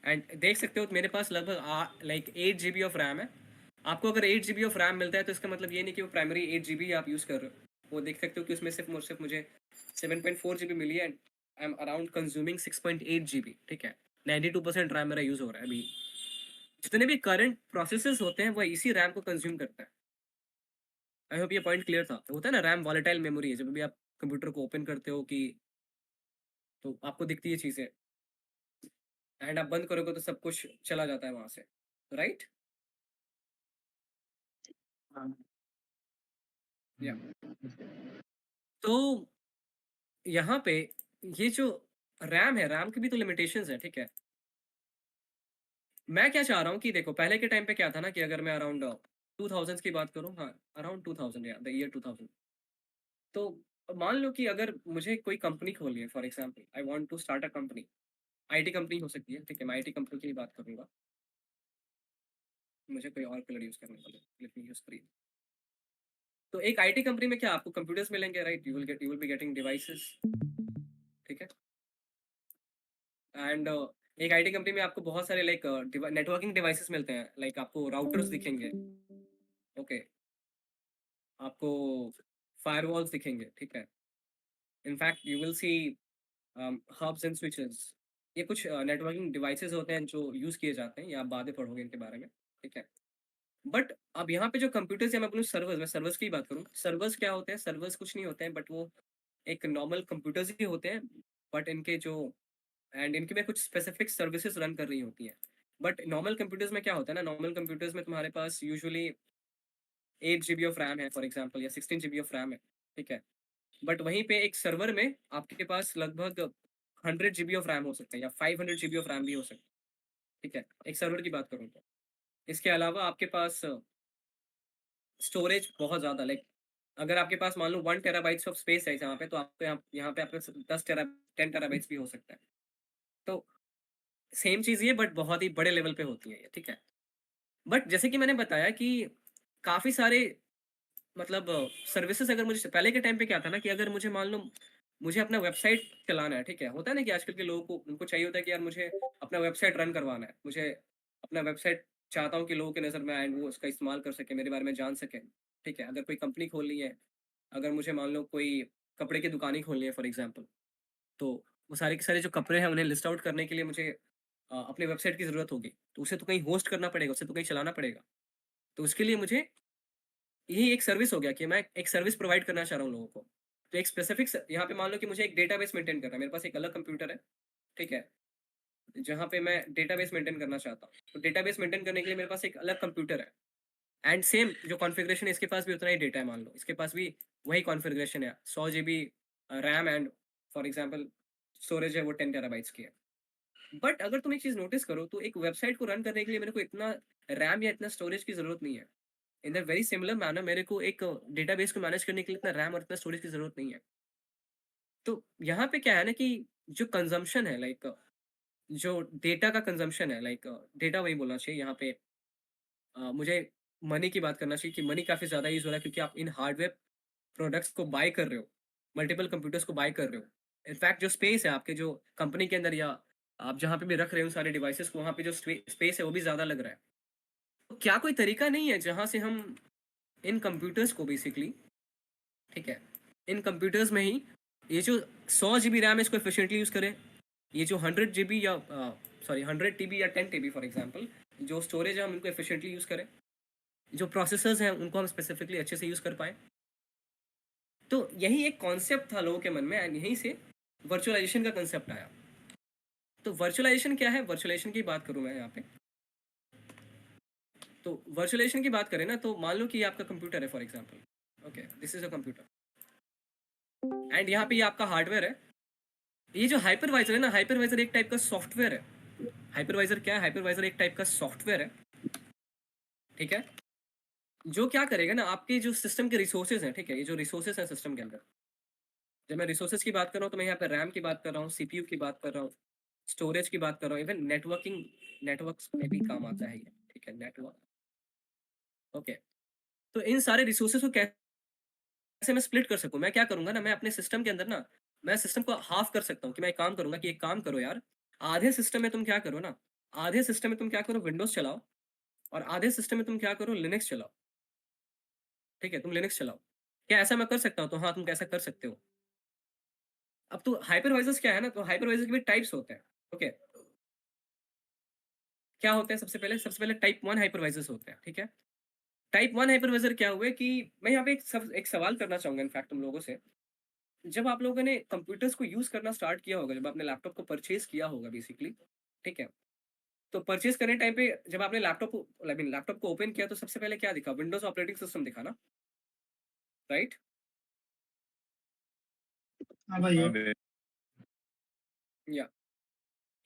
[SPEAKER 1] एंड देख सकते हो मेरे पास लगभग लाइक 8 GB ऑफ रैम है। आपको अगर 8 GB ऑफ रैम मिलता है तो इसका मतलब ये नहीं कि वो प्राइमरी 8 GB आप यूज़ कर रहे हो। वो देख सकते हो कि उसमें सिर्फ मुझे 7.4 GB मिली है and I am around consuming 6.8 GB, ठीक है। 92% रैम मेरा यूज़ हो रहा है अभी। जितने भी करंट प्रोसेसेस होते हैं वो इसी रैम को कंज्यूम करता है। आई होप ये पॉइंट क्लियर था। तो होता है ना, रैम वॉलेटाइल मेमोरी है, जब भी आप कंप्यूटर को ओपन करते हो कि तो आपको दिखती है चीज़ें एंड आप बंद करोगे तो सब कुछ चला जाता है वहाँ से, राइट?
[SPEAKER 7] हाँ।
[SPEAKER 1] या तो यहाँ पे ये जो रैम है, रैम की भी तो लिमिटेशंस है, ठीक है। मैं क्या चाह रहा हूँ कि देखो पहले के टाइम पे क्या था ना कि अगर मैं अराउंड 2000 की बात करूँ, हाँ अराउंड 2000 या द ईयर 2000, तो मान लो कि अगर मुझे कोई कंपनी खोलनी है, for example I want to start a company, IT company हो सकती है, ठीक है, मैं आईटी कंपनी की ही बात करूंगा, मुझे कोई और कलर यूज करने वाले, लेट मी यूज ग्रीन। तो एक आईटी कंपनी में क्या आपको कंप्यूटर्स मिलेंगे, right? You will be getting devices, ठीक है। एंड एक आईटी कंपनी में आपको बहुत सारे लाइक नेटवर्किंग डिवाइसेस मिलते हैं, लाइक आपको राउटर्स दिखेंगे, ओके, आपको फायरवॉल्स दिखेंगे, ठीक है। In fact you will see hubs and switches. ये कुछ नेटवर्किंग डिवाइसेस होते हैं जो यूज़ किए जाते हैं, या आप बातें पढ़ोगे इनके बारे में, ठीक है। बट अब यहाँ पे जो कंप्यूटर्स, या मैं बोलूँ सर्वर्स, मैं सर्वर्स की बात करूँ, सर्वर्स क्या होते हैं? सर्वर्स कुछ नहीं होते हैं, बट वो एक नॉर्मल कंप्यूटर्स ही होते हैं, बट इनके जो एंड इनकी में कुछ स्पेसिफिक सर्विसेज रन कर रही होती हैं। बट नॉर्मल कंप्यूटर्स में क्या होता है ना, नॉर्मल कंप्यूटर्स में तुम्हारे पास यूजुअली 8 GB ऑफ रैम है फॉर एग्जांपल, या 16 GB ऑफ रैम है, ठीक है। बट वहीं पे एक सर्वर में आपके पास लगभग 100 GB ऑफ रैम हो सकता है, या 500 GB ऑफ रैम भी हो सकता है, ठीक है, एक सर्वर की बात करूँ तो। इसके अलावा आपके पास स्टोरेज बहुत ज़्यादा, लाइक अगर आपके पास मान लो 1 TB ऑफ स्पेस है यहाँ पे, तो आपको यहाँ पे आपके 10 TB 10 TB भी हो सकता है। तो सेम चीज़ ये, बट बहुत ही बड़े लेवल पे होती है ये, ठीक है। बट जैसे कि मैंने बताया कि काफ़ी सारे मतलब सर्विसेज, अगर मुझे पहले के टाइम पे क्या था ना कि अगर मुझे मान लो मुझे अपना वेबसाइट चलाना है, ठीक है, होता है ना कि आजकल के लोगों को उनको चाहिए होता है कि यार मुझे अपना वेबसाइट रन करवाना है, मुझे अपना वेबसाइट चाहता हूँ कि लोगों की नज़र में आए, वो उसका इस्तेमाल कर सके, मेरे बारे में जान सके, ठीक है। अगर कोई कंपनी खोलनी है, अगर मुझे मान लो कोई कपड़े की दुकान ही खोलनी है फॉर एग्जाम्पल, तो वो सारे के सारे जो कपड़े हैं उन्हें लिस्ट आउट करने के लिए मुझे अपनी वेबसाइट की ज़रूरत होगी, तो उसे तो कहीं होस्ट करना पड़ेगा, उसे तो कहीं चलाना पड़ेगा। तो उसके लिए मुझे यही एक सर्विस हो गया कि मैं एक सर्विस प्रोवाइड करना चाह रहा हूँ लोगों को। तो एक स्पेसिफिक यहाँ पे मान लो कि मुझे एक डेटाबेस मेंटेन करना है, मेरे पास एक अलग कंप्यूटर है, ठीक है, जहाँ पे मैं डेटाबेस मेंटेन करना चाहता हूँ। तो डेटाबेस मेंटेन करने के लिए मेरे पास एक अलग कंप्यूटर है, एंड सेम जो कॉन्फ़िगरेशन है इसके पास भी उतना ही डेटा है, मान लो इसके पास भी वही कॉन्फ़िगरेशन है, 100 GB RAM and for example storage है वो 10 TB की है। बट अगर तुम एक चीज़ नोटिस करो तो एक वेबसाइट को रन करने के लिए मेरे को इतना रैम या इतना स्टोरेज की ज़रूरत नहीं है। In the very similar manner मेरे को एक डेटाबेस को मैनेज करने के लिए इतना रैम और इतना स्टोरेज की ज़रूरत नहीं है। तो यहाँ पे क्या है ना कि जो कंज़म्पशन है, लाइक जो डेटा का कंज़म्पशन है, लाइक डेटा वही बोलना चाहिए यहाँ पे। मुझे मनी की बात करना चाहिए कि मनी काफ़ी ज़्यादा यूज़ हो रहा है, क्योंकि आप इन हार्डवेयर प्रोडक्ट्स को बाय कर रहे हो, मल्टीपल कंप्यूटर्स को बाय कर रहे हो। इनफैक्ट जो स्पेस है आपके जो कंपनी के अंदर, या आप जहाँ पे भी रख रहे हो सारे डिवाइसेस को, वहाँ पे जो स्पेस है वो भी ज़्यादा लग रहा है। तो क्या कोई तरीका नहीं है जहाँ से हम इन कंप्यूटर्स को बेसिकली, ठीक है, इन कंप्यूटर्स में ही ये जो 100 GB रैम है इसको एफिशिएंटली यूज़ करें, ये जो 100 GB या 100 TB या 10 TB फॉर एग्जांपल जो स्टोरेज है हम इनको एफिशिएंटली यूज़ करें, जो प्रोसेसर्स हैं उनको हम स्पेसिफिकली अच्छे से यूज़ कर पाएँ। तो यही एक कॉन्सेप्ट था लोगों के मन में एंड यहीं से वर्चुअलाइजेशन का कंसेप्ट आया। तो वर्चुअलाइजेशन क्या है? वर्चुअलाइजेशन की बात करूँ मैं यहाँ पे। तो वर्चुअलाइजेशन की बात करें ना, तो मान लो कि ये आपका कंप्यूटर है for example, okay, this is a computer and यहाँ पे ये आपका हार्डवेयर है। ये जो हाइपरवाइजर है ना, हाइपरवाइजर एक टाइप का सॉफ्टवेयर है। हाइपरवाइजर क्या है? हाइपरवाइजर एक टाइप का सॉफ्टवेयर है, ठीक है, जो क्या करेगा ना, आपके जो सिस्टम के रिसोर्सेज हैं, ठीक है, ये जो रिसोर्सेज हैं सिस्टम के अंदर, जब मैं रिसोर्सेज की बात कर रहा हूँ तो मैं यहाँ पे रैम की बात कर रहा हूँ, सीपीयू की बात कर रहा हूँ, स्टोरेज की बात कर रहा हूँ, इवन नेटवर्क्स में भी काम आता है ये, ठीक है, नेटवर्क, ओके। तो इन सारे रिसोर्सेज को कैसे मैं स्प्लिट कर सकूं? मैं क्या करूंगा ना, मैं अपने सिस्टम के अंदर ना, मैं सिस्टम को हाफ कर सकता हूँ कि मैं एक काम करूंगा कि एक काम करो यार, आधे सिस्टम में तुम क्या करो ना, आधे सिस्टम में तुम क्या करो, विंडोज चलाओ, और आधे सिस्टम में तुम क्या करो, लिनक्स चलाओ, ठीक है, तुम लिनक्स चलाओ। क्या ऐसा मैं कर सकता हूँ? तो हाँ, तुम कैसा कर सकते हो। अब तो हाइपरवाइजर्स क्या है ना, तो हाइपरवाइजर के भी टाइप्स होते हैं, ओके। क्या होते हैं? सबसे पहले टाइप 1 हाइपरवाइजर्स होते हैं, ठीक है। टाइप 1 हाइपरवाइजर क्या हुए कि मैं यहाँ पे एक सवाल करना चाहूंगा इनफैक्ट तुम लोगों से। जब आप लोगों ने कंप्यूटर्स को यूज करना स्टार्ट किया होगा, जब आपने लैपटॉप को परचेज किया होगा बेसिकली, ठीक है, तो परचेज करने टाइम पे जब आपने लैपटॉप को ओपन किया तो सबसे पहले क्या दिखा? विंडोज ऑपरेटिंग सिस्टम दिखा ना, राइट?
[SPEAKER 4] हाँ भैया।
[SPEAKER 3] हाँ बे।
[SPEAKER 1] या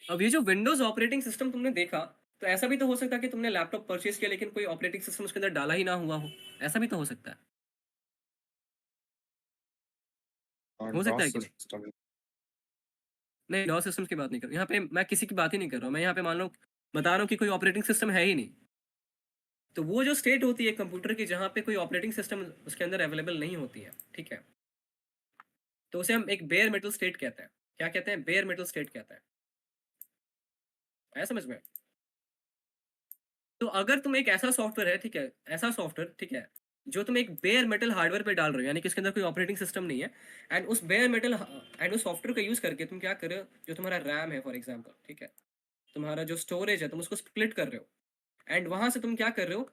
[SPEAKER 1] अब ये जो विंडोज ऑपरेटिंग सिस्टम तुमने देखा, तो ऐसा भी तो हो सकता है कि तुमने लैपटॉप परचेज किया लेकिन कोई ऑपरेटिंग सिस्टम उसके अंदर डाला ही ना हुआ हो, ऐसा भी तो हो सकता है। हो सकता है
[SPEAKER 3] डॉस
[SPEAKER 1] कि नहीं?
[SPEAKER 3] सिस्टम।
[SPEAKER 1] नहीं, डॉस सिस्टम्स की बात नहीं कर रहा यहाँ पे, मैं किसी की बात ही नहीं कर रहा हूँ, मैं यहाँ पे मान लो बता रहा हूँ कि कोई ऑपरेटिंग सिस्टम है ही नहीं। तो वो जो स्टेट होती है कंप्यूटर की जहाँ पे कोई ऑपरेटिंग सिस्टम उसके अंदर अवेलेबल नहीं होती है, ठीक है, तो उसे हम एक बेयर मेटल स्टेट कहते हैं। क्या कहते हैं? बेयर मेटल स्टेट कहते हैं। आया समझ में? तो अगर तुम एक ऐसा सॉफ्टवेयर है, ठीक है, ऐसा सॉफ्टवेयर, ठीक है, जो तुम एक बेयर मेटल हार्डवेयर पे डाल रहे हो, यानी कि इसके अंदर कोई ऑपरेटिंग सिस्टम नहीं है, एंड उस सॉफ्टवेयर का यूज करके तुम क्या कर रहे हो, जो तुम्हारा रैम है फॉर एग्जाम्पल, ठीक है, तुम्हारा जो स्टोरेज है तुम उसको स्प्लिट कर रहे हो, एंड वहां से तुम क्या कर रहे हो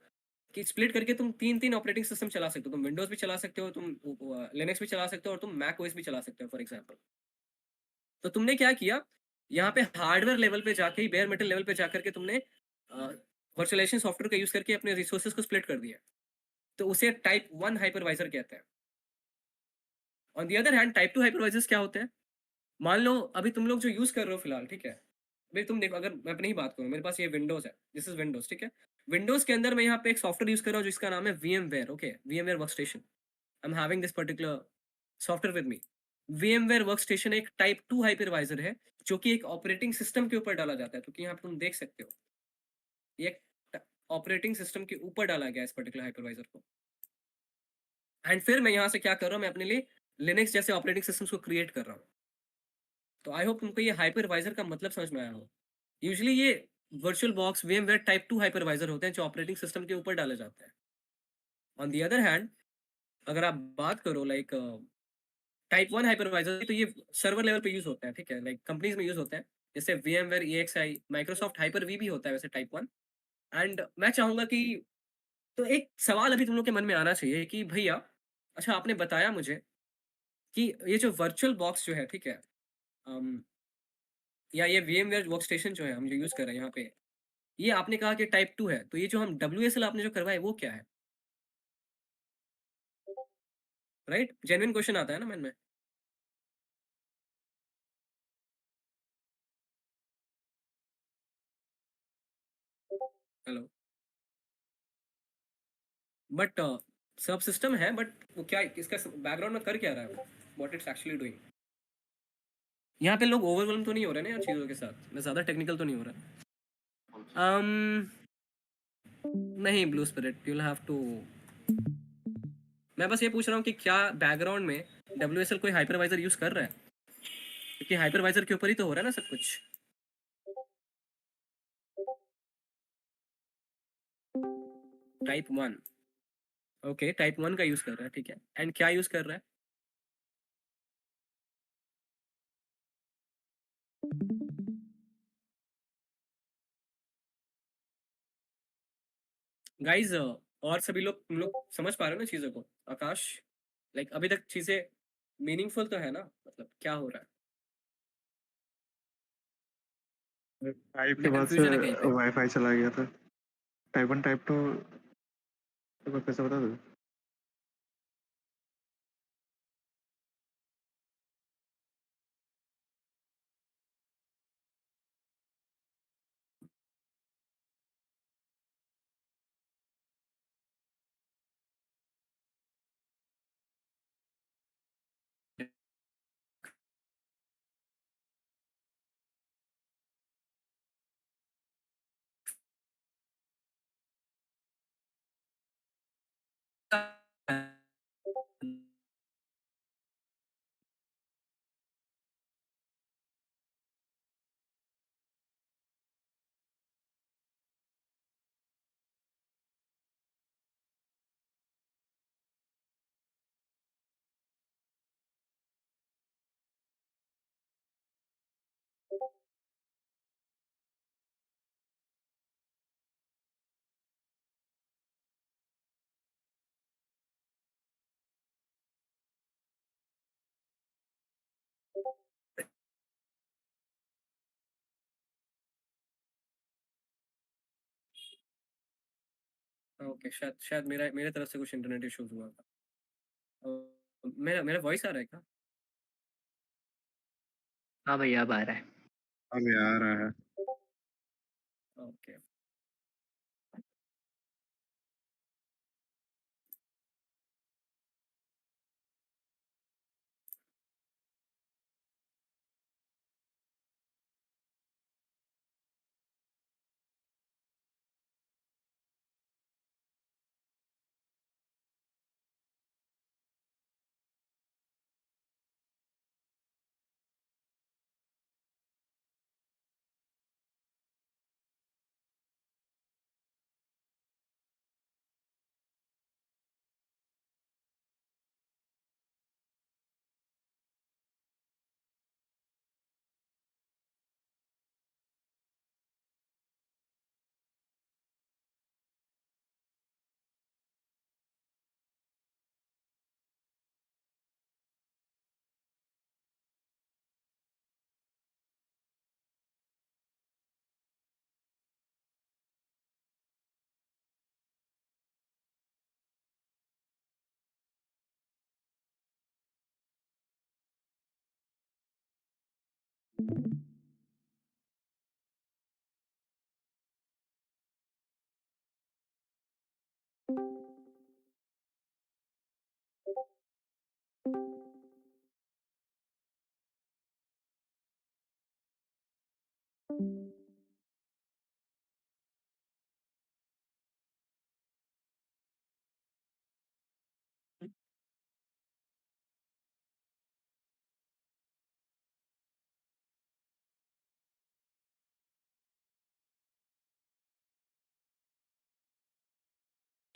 [SPEAKER 1] कि स्प्लिट करके तुम तीन तीन ऑपरेटिंग सिस्टम चला सकते हो। तुम विंडोज भी चला सकते हो, तुम लिनक्स भी चला सकते हो, और तुम मैक ओएस भी चला सकते हो फॉर एग्जाम्पल। तो तुमने क्या किया, यहाँ पे हार्डवेयर लेवल पे जाके ही, बेयर मेटल लेवल पे जाकर के तुमने वर्चुअलाइजेशन सॉफ्टवेयर का यूज करके अपने रिसोर्सेज को स्प्लिट कर दिया। तो उसे टाइप 1 हाइपरवाइजर कहते हैं। On the other hand type 2 hypervisors क्या होते हैं? मान लो अभी तुम लोग जो यूज कर रहे हो फिलहाल, ठीक है, अभी तुम देखो, अगर मैं अपनी ही बात करूँ, मेरे पास ये विंडोज है, दिस इज विंडोज, ठीक है, विंडोज के अंदर मैं यहाँ पे एक सॉफ्टवेयर यूज कर रहा हूँ जिसका नाम है VMware, okay, VMware workstation. I am having this particular software with me. VMware workstation एक टाइप 2 हाइपरवाइजर है जो कि एक ऑपरेटिंग सिस्टम के ऊपर डाला जाता है, क्योंकि यहाँ पे तुम देख सकते हो ये एक ऑपरेटिंग सिस्टम के ऊपर डाला गया है इस पर्टिकुलर हाइपरवाइजर को। एंड फिर मैं यहाँ से क्या कर रहा हूँ, मैं अपने लिए लिनक्स जैसे ऑपरेटिंग सिस्टम्स को क्रिएट कर रहा हूँ। तो आई होप तुमको ये हाइपरवाइजर का मतलब समझ में आया हो। यूजुअली ये virtual box VMware type 2 hypervisor होते हैं जो ऑपरेटिंग सिस्टम के ऊपर डाले जाते हैं। ऑन दी अदर हैंड अगर आप बात करो लाइक टाइप 1 हाइपरवाइजर, तो ये सर्वर लेवल पे यूज होते हैं, ठीक है, लाइक कंपनीज में यूज होते हैं, जैसे VMware EXI, माइक्रोसॉफ्ट हाइपर-वी भी होता है वैसे टाइप 1। एंड मैं चाहूंगा कि, तो एक सवाल अभी तुम लोग के मन में आना चाहिए कि भैया, अच्छा आपने बताया मुझे कि ये जो वर्चुअल बॉक्स जो है, ठीक है, अम, या ये VMware वर्कस्टेशन जो है हम जो यूज कर रहे हैं यहाँ पे, ये आपने कहा कि टाइप 2 है, तो ये जो हम WSL आपने जो करवाया वो क्या है? राइट, जेन्युइन क्वेश्चन आता है ना मन में। हेलो। बट सब सिस्टम है, बट वो क्या, इसका बैकग्राउंड में कर क्या रहा है वो, व्हाट इट्स एक्चुअली डूइंग। यहाँ पे लोग ओवरवेलम तो नहीं हो रहे ना यार चीज़ों के साथ, मैं ज़्यादा टेक्निकल तो नहीं हो रहा। नहीं blue spirit, you will have to, मैं बस ये पूछ रहा हूँ कि क्या बैकग्राउंड में WSL कोई हाइपरवाइजर यूज कर रहा है, क्योंकि हाइपरवाइजर के ऊपर ही तो हो रहा है ना सब कुछ। टाइप 1, ओके, टाइप 1 का यूज कर रहा है, ठीक है, एंड क्या यूज कर रहा है? गाइस और सभी लोग, तुम लोग समझ पा रहे हो ना चीज़ों को? आकाश, लाइक अभी तक चीज़ें मीनिंगफुल तो है ना? मतलब क्या हो रहा है?
[SPEAKER 9] टाइप के
[SPEAKER 1] या
[SPEAKER 9] बाद से
[SPEAKER 1] कन्फ्यूजन है कहीं पे?
[SPEAKER 9] वाईफाई चला गया था। टाइप 1 टाइप 2 एक बार फिर से बता दो।
[SPEAKER 1] ओके, शायद शायद मेरा मेरे तरफ से कुछ इंटरनेट इश्यूज़ हुआ था। मेरा मेरा वॉइस आ रहा है क्या?
[SPEAKER 5] हाँ भैया अब आ रहा है।
[SPEAKER 3] अब आ रहा है।
[SPEAKER 1] Okay.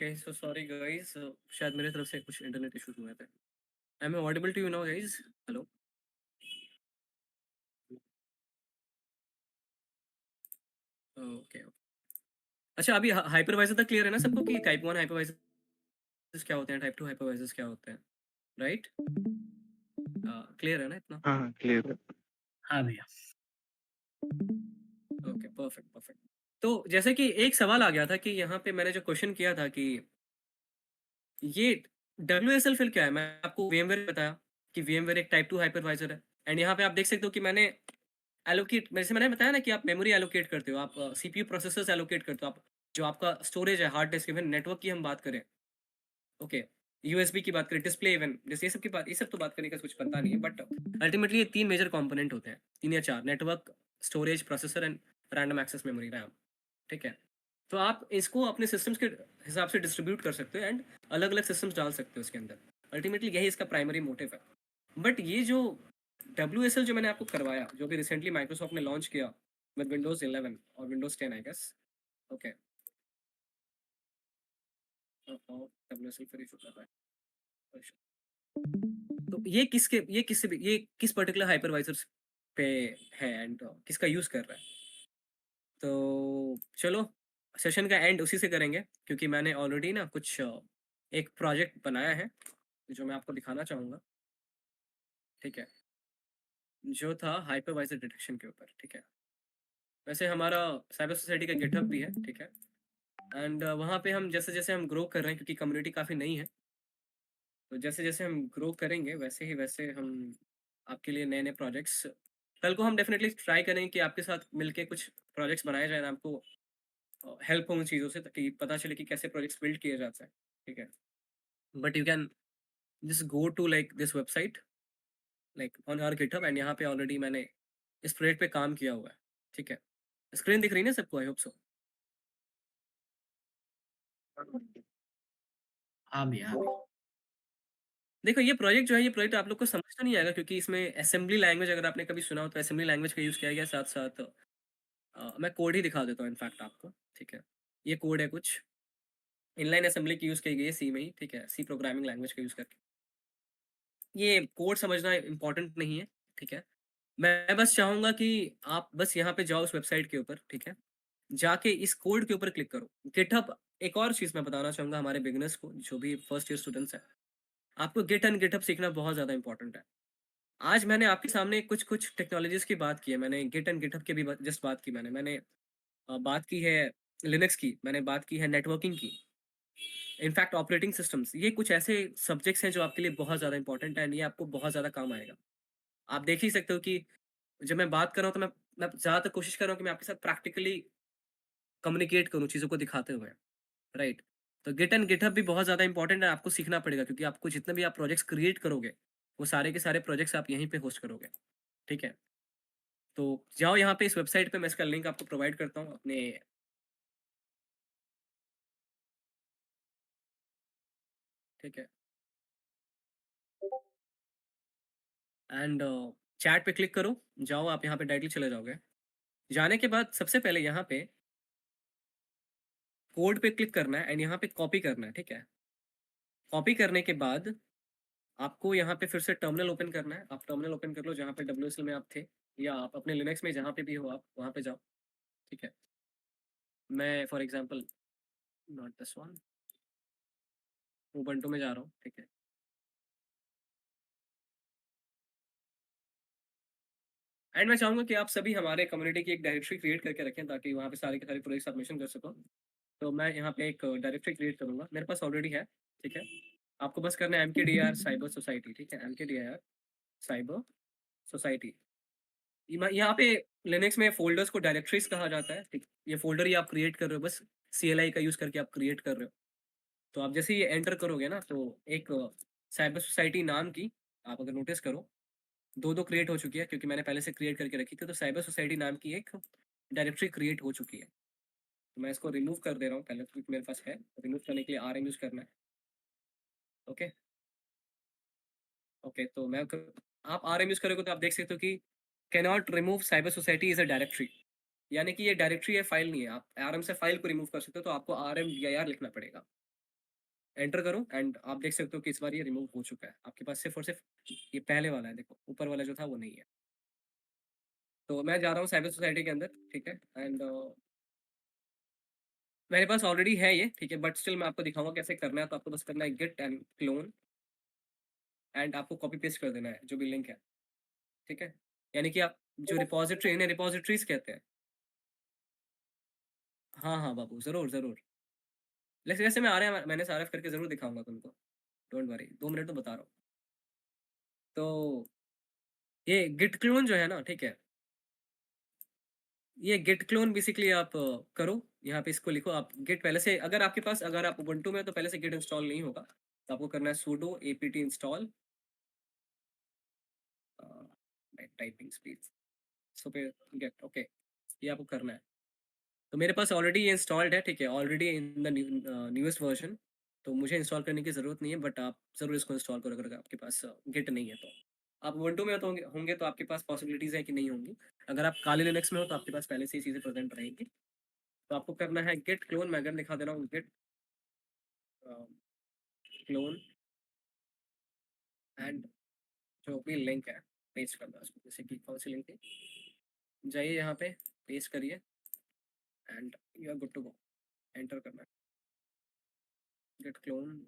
[SPEAKER 1] Okay, so sorry guys, शायद मेरे तरफ से कुछ इंटरनेट इश्यूज़ हुए थे। Am I audible to you now guys? Hello? Okay, okay. अच्छा, अभी हाइपरवाइज़र तक क्लियर है ना सबको कि टाइप 1 हाइपरवाइज़र्स क्या होते हैं, टाइप 2 हाइपरवाइज़र्स क्या होते हैं, राइट? क्लियर है ना इतना?
[SPEAKER 9] हाँ, हाँ, क्लियर है।
[SPEAKER 7] हाँ भैया।
[SPEAKER 1] Okay, perfect, perfect. तो जैसे कि एक सवाल आ गया था कि यहाँ पे मैंने जो क्वेश्चन किया था कि ये डब्ल्यूएसएल फिर क्या है? मैं आपको वीएमवेयर बताया कि वीएमवेयर एक टाइप 2 हाइपरवाइज़र है एंड यहाँ पे आप देख सकते हो कि मैंने एलोकेट, जैसे मैंने बताया ना कि आप मेमोरी एलोकेट करते हो, आप सीपीयू प्रोसेसर्स एलोकेट करते हो, आप जो आपका स्टोरेज है, हार्ड डिस्क, इवन नेटवर्क की हम बात करें, ओके, यूएसबी की बात करें, डिस्प्ले, इवन जैसे ये सब की बात, ये सब तो बात करने का कुछ बनता नहीं है, बट अल्टीमेटली ये 3 मेजर कंपोनेंट होते हैं, 3 या 4, network, storage, processor and random access memory, RAM, ठीक है? तो आप इसको अपने सिस्टम्स के हिसाब से डिस्ट्रीब्यूट कर सकते हो एंड अलग-अलग सिस्टम्स डाल सकते हो इसके अंदर। अल्टीमेटली यही इसका प्राइमरी मोटिव है। बट ये जो डब्ल्यूएसएल जो मैंने आपको करवाया, जो भी रिसेंटली माइक्रोसॉफ्ट ने लॉन्च किया विद विंडोज़ 11 और विंडोज़ 10 आई गेस, ओके। डब्ल्यूएसएल फिर इशू कर रहा है। तो ये किस पर्टिकुलर हाइपरवाइजर्स पे है एंड किसका यूज़ कर रहा है? तो चलो सेशन का एंड उसी से करेंगे, क्योंकि मैंने ऑलरेडी ना कुछ एक प्रोजेक्ट बनाया है जो मैं आपको दिखाना चाहूँगा, ठीक है? जो था हाइपरवाइजर डिटेक्शन के ऊपर, ठीक है? वैसे हमारा साइबर सोसाइटी का गिटहब भी है, ठीक है? एंड वहाँ पे हम जैसे-जैसे हम ग्रो कर रहे हैं, क्योंकि कम्युनिटी काफ़ी नई है, तो जैसे-जैसे हम ग्रो करेंगे वैसे ही वैसे हम आपके लिए नए-नए प्रोजेक्ट्स कल को हम डेफ़िनेटली ट्राई करेंगे कि आपके साथ मिलके कुछ प्रोजेक्ट्स बनाए जाएँ, आपको हेल्प हो उन चीज़ों से, ताकि पता चले कि कैसे प्रोजेक्ट्स बिल्ड किए जाते हैं, ठीक है? But you can just go to like this website, like on our GitHub, and यहाँ पे ऑलरेडी मैंने इस प्रोजेक्ट पे काम किया हुआ है, ठीक है? स्क्रीन दिख रही है ना सबको? I hope so.
[SPEAKER 2] हाँ भैया, हाँ भैया।
[SPEAKER 1] देखो ये प्रोजेक्ट जो है, ये प्रोजेक्ट आप लोग को समझ तो नहीं आएगा, क्योंकि इसमें असेंबली लैंग्वेज अगर आपने कभी सुना हो तो असेंबली लैंग्वेज का यूज़ किया गया, साथ-साथ मैं कोड ही दिखा देता हूँ इनफैक्ट आपको, ठीक है? ये कोड है कुछ, इनलाइन असेंबली की यूज़ की गई है सी में ही, ठीक है? सी प्रोग्रामिंग लैंग्वेज का यूज़ करके। ये कोड समझना इम्पोर्टेंट नहीं है, ठीक है? मैं बस चाहूँगा कि आप बस यहाँ पे जाओ उस वेबसाइट के ऊपर, ठीक है? जाके इस कोड के ऊपर क्लिक करो। गिटहब, एक और चीज़ मैं बताना चाहूँगा हमारे बिगिनर्स को, जो भी फर्स्ट ईयर स्टूडेंट्स हैं, आपको गिट एंड गिटहब सीखना बहुत ज़्यादा इम्पोर्टेंट है। आज मैंने आपके सामने कुछ-कुछ टेक्नोलॉजीज़ की बात की है, मैंने गिट एंड गिटहब की भी जस्ट बात की मैंने। मैंने बात की है लिनक्स की, मैंने बात की है नेटवर्किंग की, इनफैक्ट ऑपरेटिंग सिस्टम्स। ये कुछ ऐसे सब्जेक्ट्स हैं जो आपके लिए बहुत ज़्यादा इंपॉर्टेंट है, एंड ये आपको बहुत ज़्यादा काम आएगा। आप देख ही सकते हो कि जब मैं बात कर रहा हूँ तो मैं ज़्यादातर कोशिश कर रहा हूँ कि मैं आपके साथ प्रैक्टिकली कम्युनिकेट करूँ चीज़ों को दिखाते हुए, राइट? तो गिट एंड गिटहब भी बहुत ज़्यादा इंपॉर्टेंट है, आपको सीखना पड़ेगा, क्योंकि आपको जितने भी आप प्रोजेक्ट्स क्रिएट करोगे, वो सारे के सारे प्रोजेक्ट्स आप यहीं पे होस्ट करोगे, ठीक है? तो जाओ यहाँ पे इस वेबसाइट पे, मैं इसका लिंक आपको प्रोवाइड करता हूँ अपने, ठीक है? एंड चैट पे क्लिक करो, जाओ आप यहाँ पे डायरेक्टली चले जाओगे। जाने के बाद सबसे पहले यहाँ पे कोड पे क्लिक करना है एंड यहाँ पे कॉपी करना है, ठीक है? कॉपी करने के बाद आपको यहाँ पे फिर से टर्मिनल ओपन करना है। आप टर्मिनल ओपन कर लो जहाँ पे डब्ल्यूएसएल में आप थे, या आप अपने लिनक्स में जहाँ पे भी हो आप वहाँ पे जाओ, ठीक है? मैं for example not this one, Ubuntu में जा रहा हूँ, ठीक है? एंड मैं चाहूँगा कि आप सभी हमारे कम्युनिटी की एक डायरेक्टरी क्रिएट करके रखें, ताकि वहाँ पे सारे के सारे प्रोजेक्ट सबमिशन कर सको। तो मैं यहाँ पे एक डायरेक्टरी क्रिएट करूँगा, मेरे पास ऑलरेडी है, ठीक है? आपको बस करना है mkdir साइबर सोसाइटी, ठीक है? mkdir cyber society. यहाँ पे लिनक्स में फ़ोल्डर्स को डायरेक्टरीज़ कहा जाता है, ठीक? ये फ़ोल्डर ही आप क्रिएट कर रहे हो, बस CLI का यूज़ करके आप क्रिएट कर रहे हो। तो आप जैसे ही ये एंटर करोगे ना, तो एक साइबर सोसाइटी नाम की, आप अगर नोटिस करो, 2-2 क्रिएट हो चुकी है, क्योंकि मैंने पहले से क्रिएट करके रखी थी, तो साइबर सोसाइटी नाम की एक डायरेक्टरी क्रिएट हो चुकी है। तो मैं इसको रिमूव कर दे रहा हूँ पहले, क्योंकि मेरे पास है। रिमूव करने के लिए rm यूज़ करना है, ओके? ओके, तो मैं क आप rm यूज़ करोगे तो आप देख सकते हो कि can not remove cyber society is a directory. यानी कि ये डायरेक्टरी है, फाइल नहीं है। आप आराम से फाइल को रिमूव कर सकते हो, तो आपको RMDIR लिखना पड़ेगा। एंटर करो एंड आप देख सकते हो कि इस बार ये रिमूव हो चुका है। आपके पास सिर्फ़ और सिर्फ़ ये पहले वाला है, देखो, ऊपर वाला जो था वो नहीं है। तो मैं जा रहा हूँ साइबर सोसाइटी के अंदर, ठीक है? एंड मेरे पास ऑलरेडी है ये, ठीक है? बट स्टिल मैं आपको दिखाऊँगा कैसे करना है। तो आपको बस करना है गिट एंड क्लोन, एंड आपको कॉपी पेस्ट कर देना है जो भी लिंक है, ठीक है? यानी कि आप जो रिपॉज़िटरी, इन्हें रिपॉज़िटरीज़ कहते हैं। हाँ, हाँ बाबू, ज़रूर, ज़रूर। वैसे वैसे मैं आ रहा है, मैंने सारा करके ज़रूर दिखाऊँगा तुमको। डोंट वरी, 2 मिनट में बता रहा हूँ। तो ये गिट क्लोन जो है ना, ठीक है? ये गिट क्लोन बेसिकली आप करो, यहाँ पे इसको लिखो। आप गिट पहले से, अगर आपके पास, अगर आप उबुंटू में हो तो पहले से गिट इंस्टॉल नहीं होगा। तो आपको करना है sudo apt install typing speed so पे गेट, ओके, ये आपको करना है। तो मेरे पास ऑलरेडी ये इंस्टॉल्ड है, ठीक है? Already in the newest version, तो मुझे इंस्टॉल करने की ज़रूरत नहीं है, बट आप ज़रूर इसको इंस्टॉल करो अगर आपके पास गिट नहीं है तो। आप उबुंटू में हो तो होंगे तो आपके पास पॉसिबिलिटीज़ है कि नहीं होंगी। अगर आप काली लिनक्स में हो तो आपके पास पहले से ही चीज़ें प्रेज़ेंट रहेंगी। तो आपको करना है गिट क्लोन, मैं अगर दिखा दे रहा हूँ, गिट क्लोन एंड जो भी लिंक है पेस्ट करना है उसको, जैसे कि कौन सी लिंक थी, जाइए यहाँ पे पेस्ट करिए and you are good to go. Enter करना है, गेट क्लोन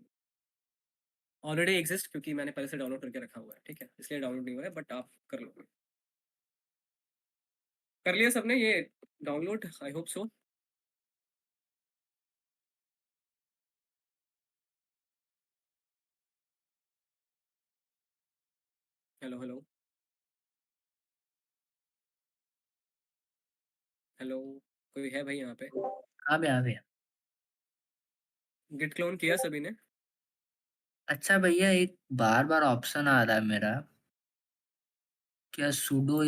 [SPEAKER 1] ऑलरेडी एग्जिस्ट क्योंकि मैंने पहले से डाउनलोड करके रखा हुआ है, ठीक है, इसलिए डाउनलोड नहीं हुआ है, बट आप कर लोगे। कर लिया सबने ये download? I hope so. Hello hello hello, कोई है भाई यहाँ पे?
[SPEAKER 5] हाँ भैया हाँ भैया।
[SPEAKER 1] गिट क्लोन किया सभी ने?
[SPEAKER 5] अच्छा भैया एक बार बार ऑप्शन आ रहा है मेरा, क्या sudo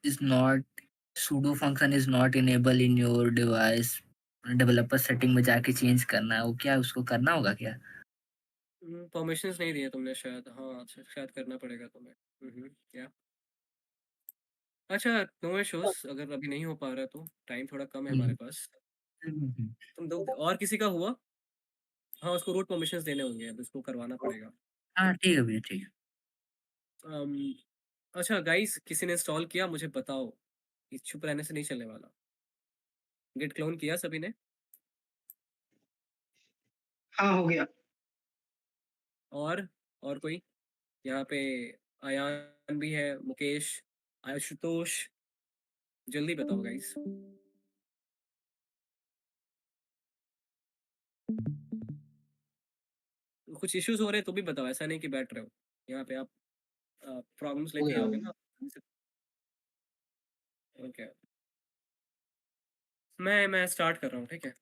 [SPEAKER 5] is not sudo function is not enable in your device, developer setting में जाके चेंज करना है, वो क्या उसको करना होगा क्या?
[SPEAKER 1] परमिशंस नहीं दिए तुमने शायद, हाँ शायद करना पड़ेगा तुम्हें। या अच्छा, नो इश्यूज, अगर अभी नहीं हो पा रहा तो टाइम थोड़ा कम है हमारे
[SPEAKER 5] हम्म,
[SPEAKER 1] पास।
[SPEAKER 5] हम्म।
[SPEAKER 1] तुम दो और किसी का हुआ? हाँ, उसको रूट परमिशंस देने होंगे, अब उसको करवाना पड़ेगा।
[SPEAKER 5] हाँ ठीक है भैया ठीक है।
[SPEAKER 1] अम, अच्छा गाइस, किसी ने इंस्टॉल किया मुझे बताओ, ये चुप रहने से नहीं चलने वाला। गिट क्लोन किया सभी ने?
[SPEAKER 4] हाँ हो गया।
[SPEAKER 1] और कोई यहाँ पे? अयान भी है, मुकेश, आशुतोष, जल्दी बताओ गाइस। कुछ इश्यूज हो रहे हैं तो भी बताओ, ऐसा नहीं कि बैठ रहे हो यहाँ पे आप प्रॉब्लम्स
[SPEAKER 7] हो
[SPEAKER 1] लेके ही
[SPEAKER 7] गया हो
[SPEAKER 1] आओगे
[SPEAKER 7] गया।
[SPEAKER 1] ना। ओके, मैं स्टार्ट कर रहा हूँ, ठीक है।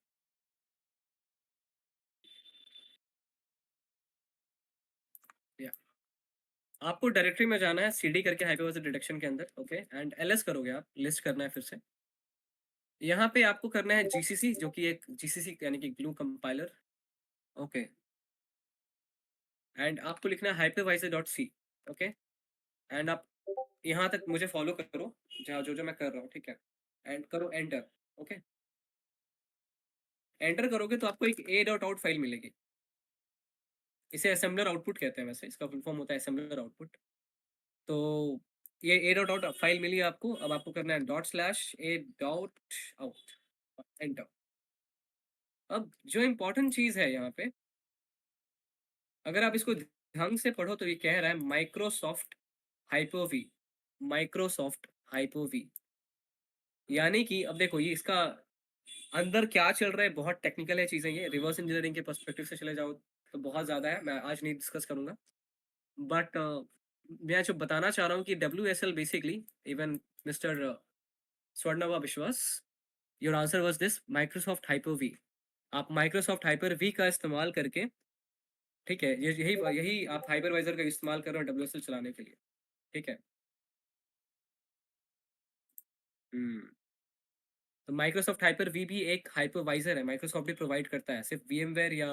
[SPEAKER 1] या आपको डायरेक्टरी में जाना है, सीडी करके हाइपरवाइजर डिटेक्शन के अंदर, ओके, एंड एलएस करोगे आप, लिस्ट करना है फिर से। यहाँ पे आपको करना है जीसीसी, जो कि एक जीसीसी यानी कि ग्लू कंपाइलर, ओके, एंड आपको लिखना है hypervisor dot C, okay, and आप यहाँ तक मुझे फॉलो करो, जहाँ जो जो मैं कर रहा हूँ, ठीक है, एंड करो एंटर, ओके। एंटर करोगे तो आपको एक ए डॉट आउट फाइल मिलेगी, इसे असेंबलर आउटपुट कहते हैं, वैसे इसका फुल फॉर्म होता है असेंबलर आउटपुट। तो ये ए डॉट आउट फाइल मिली आपको, अब आपको करना है dot slash A dot out, enter. अब जो इम्पोर्टेंट चीज़ है यहाँ पे, अगर आप इसको ढंग से पढ़ो तो ये कह रहा है Microsoft hyper V, Microsoft hyper V, यानी कि अब देखो ये इसका अंदर क्या चल रहा है, बहुत टेक्निकल है चीज़ें, ये रिवर्स इंजीनियरिंग के पर्सपेक्टिव से चले जाओ तो बहुत ज़्यादा है, मैं आज नहीं डिस्कस करूँगा, बट मैं जो बताना चाह रहा हूँ कि W S L basically, even mister Swarnava Biswas, your answer was this Microsoft hyper V. आप माइक्रोसॉफ्ट हाइपर वी का इस्तेमाल करके, ठीक है, ये यही यही आप हाइपरवाइजर का इस्तेमाल कर रहे हो डब्ल्यू एस एल चलाने के लिए, ठीक है। हम्म तो माइक्रोसॉफ्ट हाइपर वी भी एक हाइपरवाइजर है, माइक्रोसॉफ्ट भी प्रोवाइड करता है, सिर्फ वीएमवेयर या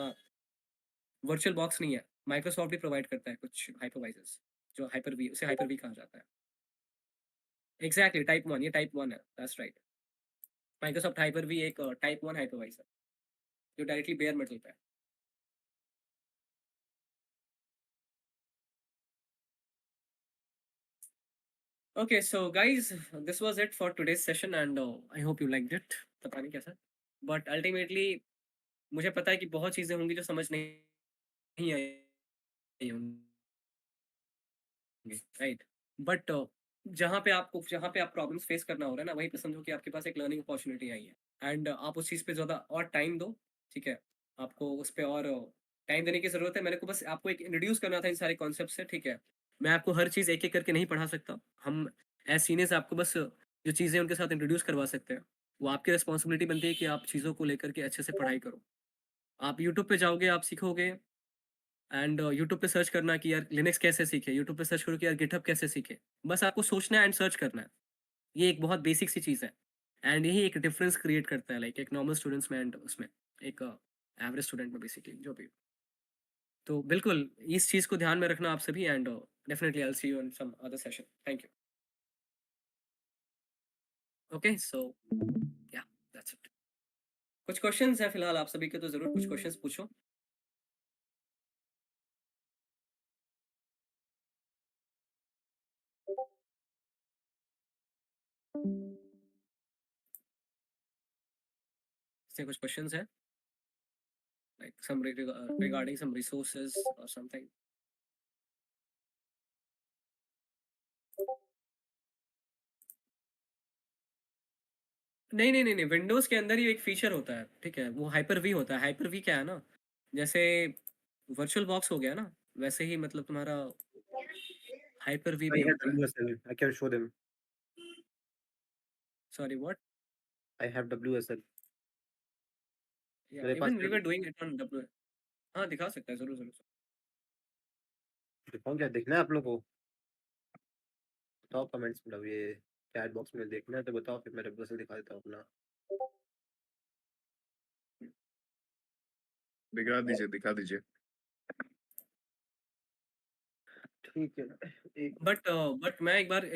[SPEAKER 1] वर्चुअल बॉक्स नहीं है, माइक्रोसॉफ्ट भी प्रोवाइड करता है कुछ हाइपरवाइजर्स, जो हाइपर वी, उसे हाइपर वी कहा जाता है। एग्जैक्टली, टाइप वन, ये टाइप वन है, that's right. Microsoft hyper V एक टाइप वन हाइपरवाइजर, जो डायरेक्टली बेयर मेटल पे है। Okay, so guys, this was it for today's session and I hope you liked it. पता नहीं कैसा, but ultimately मुझे पता है कि बहुत चीज़ें होंगी जो समझ नहीं आई होंगी, राइट, बट जहाँ पे आप प्रॉब्लम्स फेस करना हो रहा है ना, वहीं पे समझो कि आपके पास एक लर्निंग अपॉर्चुनिटी आई है, एंड आप उस चीज़ पे ज़्यादा और टाइम दो, ठीक है, आपको उस पे और टाइम देने की ज़रूरत है। मेरे को बस आपको एक इंट्रोड्यूस करना था इन सारे कॉन्सेप्ट से, ठीक है। मैं आपको हर चीज़ एक एक करके नहीं पढ़ा सकता, हम एज सीनियर्स आपको बस जो चीज़ें उनके साथ इंट्रोड्यूस करवा सकते हैं, वो आपकी रिस्पॉन्सिबिलिटी बनती है कि आप चीज़ों को लेकर के अच्छे से पढ़ाई करो। आप यूट्यूब पे जाओगे, आप सीखोगे, एंड यूट्यूब पे सर्च करना कि यार लिनक्स कैसे सीखे, यूट्यूब पे सर्च करो कि यार गिटहब कैसे सीखे, बस आपको सोचना है एंड सर्च करना है। ये एक बहुत बेसिक सी चीज़ है, एंड यही एक डिफरेंस क्रिएट करता है, लाइक एक नॉर्मल स्टूडेंट्स में एंड उसमें एक एवरेज स्टूडेंट में, बेसिकली जो भी। तो बिल्कुल इस चीज़ को ध्यान में रखना आप सभी, and definitely I will see you in some other session. Thank you. Okay, so yeah that's it. कुछ क्वेश्चंस हैं फिलहाल आप सभी के, तो ज़रूर कुछ क्वेश्चंस पूछो। से कुछ क्वेश्चंस हैं like some regarding some resources और समथिंग? नहीं नहीं नहीं नहीं, विंडोज़ के अंदर ही एक फीचर होता है, ठीक है, वो हाइपर वी होता है। हाइपर वी क्या है ना, जैसे वर्चुअल बॉक्स हो गया ना, वैसे ही मतलब तुम्हारा हाइपर वी भी
[SPEAKER 10] I have
[SPEAKER 1] होता है।
[SPEAKER 10] WSL. I can show them.
[SPEAKER 1] Sorry what?
[SPEAKER 10] I have WSL.
[SPEAKER 1] या
[SPEAKER 10] मेरे पास
[SPEAKER 1] even we were doing it on W. हाँ दिखा सकता है, जरूर जरूर।
[SPEAKER 10] दिखाऊँ क्या? देखना है आप लोग को? बताओ कमेंट्स मतलब ये चैट बॉक्स में देखना है तो बताओ, फिर मैं WSL दिखा देता हूँ अपना।
[SPEAKER 3] दिखा दीजिए।
[SPEAKER 10] ठीक है। एक
[SPEAKER 1] बट मैं एक बार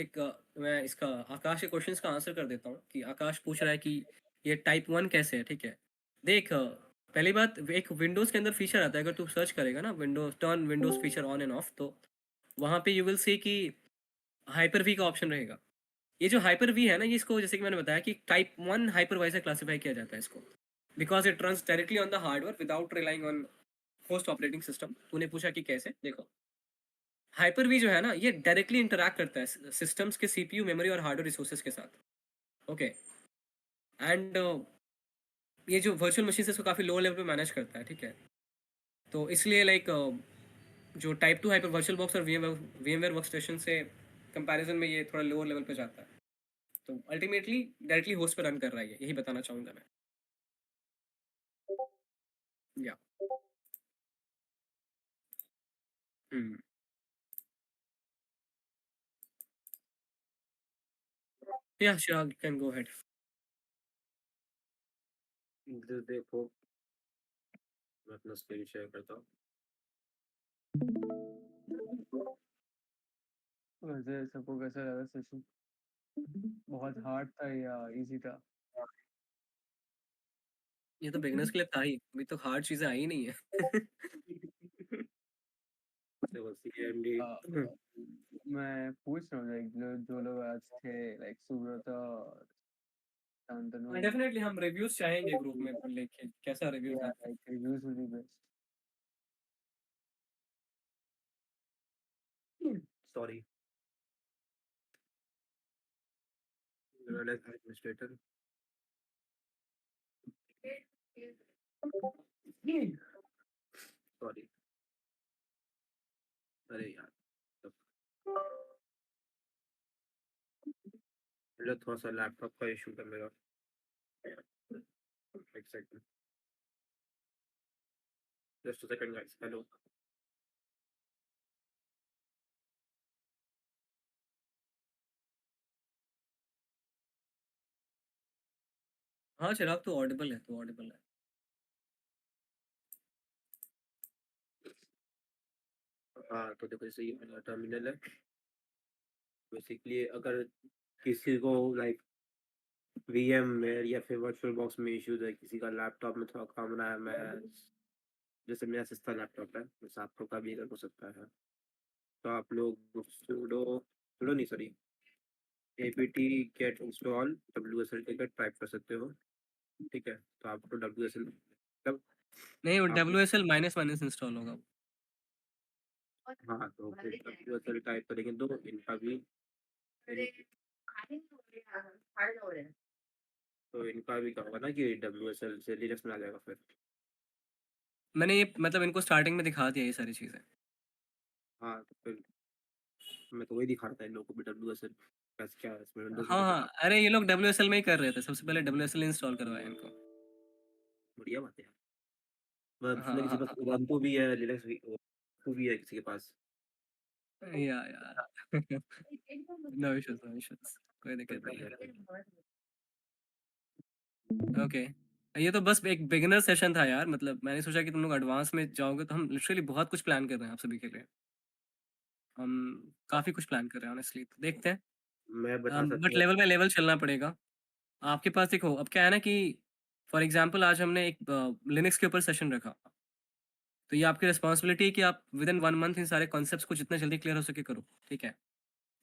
[SPEAKER 1] मैं इसका आकाश के क्वेश्चंस का आंसर कर देता हूँ कि आकाश पूछ रहा है कि ये टाइप 1 कैसे है, ठीक है। देख पहली बात, एक विंडोज़ के अंदर फीचर आता है, अगर तू सर्च करेगा ना Windows turn Windows feature on end of, तो वहाँ पे यू विल सी कि हाइपर वी का ऑप्शन रहेगा। ये जो हाइपर वी है ना, ये इसको जैसे कि मैंने बताया कि टाइप 1 हाइपरवाइजर क्लासीफाई किया जाता है इसको, because it runs directly on the hardware without relying on host operating system. तूने पूछा कि कैसे, देखो हाइपर वी जो है ना, ये डायरेक्टली इंटरैक्ट करता है सिस्टम्स के सीपीयू, मेमोरी और हार्डवेयर रिसोर्सेज के साथ, ओके। एंड ये जो वर्चुअल मशीन है इसको काफ़ी लो लेवल पे मैनेज करता है, ठीक है। तो इसलिए लाइक जो टाइप 2 हाइपर वर्चुअल बॉक्स और VMware वर्क स्टेशन से कंपैरिजन में ये थोड़ा लोअर लेवल पे जाता है। तो अल्टीमेटली डायरेक्टली होस्ट पे रन कर रहा है, यही बताना चाहूँगा मैं। या या sure, you can go ahead.
[SPEAKER 10] इधर देखो, मैं अपना स्क्रीन शेयर करता हूँ।
[SPEAKER 6] वैसे सबको कैसा लगा सेशन? बहुत हार्ड था या इजी था?
[SPEAKER 1] ये तो बिगिनर्स के लिए था ही, अभी तो हार्ड चीज़ें आई नहीं है।
[SPEAKER 10] देखो CMD
[SPEAKER 6] आ, मैं पूछ रहा हूँ लाइक जो लोग आज थे लाइक सुब्रत और शांतनु,
[SPEAKER 1] डेफिनेटली हम रिव्यूज चाहेंगे ग्रुप में लेके, कैसा रिव्यूज
[SPEAKER 6] या
[SPEAKER 1] है।
[SPEAKER 6] Like reviews will be best.
[SPEAKER 10] Sorry, administrator. Sorry, अरे यार मेरा थोड़ा सा लैपटॉप का इशू था मेरा। एक second, just a second guys. Hello,
[SPEAKER 1] हाँ चिराग, तो ऑडिबल है, तो ऑडिबल है।
[SPEAKER 10] हाँ तो देखो जैसे ये मेरा टर्मिनल है। बेसिकली अगर किसी को लाइक VM में या फिर वर्चुअल बॉक्स में इश्यूज है, किसी का लैपटॉप में थोड़ा काम रहा है, मैं जैसे मेरा सस्ता लैपटॉप है, जैसे आप लोग का भी अगर हो सकता है, तो आप लोग sudo sudo नहीं sorry apt get install WSL ticket type कर सकते हो, ठीक है। तो आपको WSL मतलब
[SPEAKER 1] नहीं, वो
[SPEAKER 10] आप
[SPEAKER 1] WSL माइनस माइनस इंस्टॉल होगा।
[SPEAKER 10] हाँ तो फिर WSL टाइप करेंगे तो इनका भी तो इनका भी क्या होगा ना कि WSL से लिनक्स में आ जाएगा फिर।
[SPEAKER 1] मैंने ये मतलब इनको स्टार्टिंग में दिखा दिया ये सारी चीज़ें।
[SPEAKER 10] हाँ तो फिर मैं तो वही दिखा रहा था इन लोगों को भी WSL कैसे क्या है इसमें, विंडोज में
[SPEAKER 1] हाँ
[SPEAKER 10] कैसे
[SPEAKER 1] हाँ, अरे ये लोग WSL में ही कर रहे थे, सबसे पहले WSL इंस्टॉल करवाया इनको।
[SPEAKER 10] बढ़िया बात है यार। मतलब
[SPEAKER 1] हाँ
[SPEAKER 10] सुना किसी के
[SPEAKER 1] हाँ
[SPEAKER 10] पास उबंटू भी है, लिनक्स भी है किसी के पास।
[SPEAKER 1] या नो इश्यूज, नो इश्यूज, कोई दिक्कत नहीं है। ओके, ये तो बस एक बिगिनर सेशन था यार, मतलब मैंने सोचा कि तुम लोग एडवांस में जाओगे, तो हम लिटरली बहुत कुछ प्लान कर रहे हैं आप सभी के लिए। हम काफ़ी कुछ प्लान कर रहे हैं ऑनेस्टली, तो देखते हैं।
[SPEAKER 10] मैं बता सकता
[SPEAKER 1] बट
[SPEAKER 10] हूँ।
[SPEAKER 1] लेवल बाय लेवल चलना पड़ेगा। आपके पास देखो, अब क्या है ना कि फॉर एग्जांपल आज हमने एक लिनक्स के ऊपर सेशन रखा, तो ये आपकी रिस्पॉन्सिबिलिटी है कि आप विद इन 1 मंथ इन सारे कॉन्सेप्ट्स को जितना जल्दी क्लियर हो सके करो, ठीक है।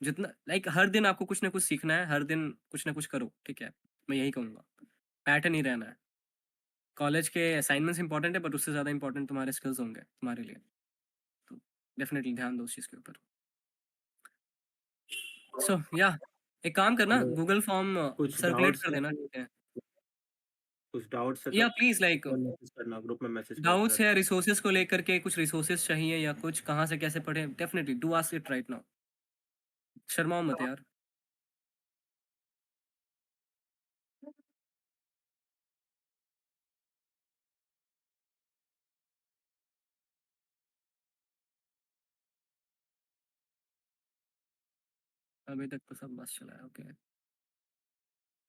[SPEAKER 1] जितना लाइक हर दिन आपको कुछ ना कुछ सीखना है, हर दिन कुछ ना कुछ करो, ठीक है। मैं यही कहूँगा, पैटर्न ही रहना है। कॉलेज के असाइनमेंट्स इंपॉर्टेंट है, बट उससे ज़्यादा इंपॉर्टेंट तुम्हारे स्किल्स होंगे तुम्हारे लिए, तो डेफिनेटली ध्यान दो उस चीज़ के ऊपर। सो या एक काम करना,
[SPEAKER 10] और
[SPEAKER 1] गूगल फॉर्म
[SPEAKER 10] कुछ
[SPEAKER 1] सर्कुलेट
[SPEAKER 10] डाउट्स
[SPEAKER 1] कर देना,
[SPEAKER 10] है
[SPEAKER 1] ठीक है?
[SPEAKER 10] कुछ डाउट्स है
[SPEAKER 1] या
[SPEAKER 10] तो
[SPEAKER 1] प्लीज़ लाइक
[SPEAKER 10] मैसेज करना, ग्रुप में मैसेज कर
[SPEAKER 1] डाउट्स
[SPEAKER 10] देना।
[SPEAKER 1] है रिसोर्सेज को लेकर के, कुछ रिसोर्सेज चाहिए या कुछ कहाँ से कैसे पढ़ें, definitely do ask it right now, शर्माओ मत यार। अभी तक तो सब बस चला है, ओके।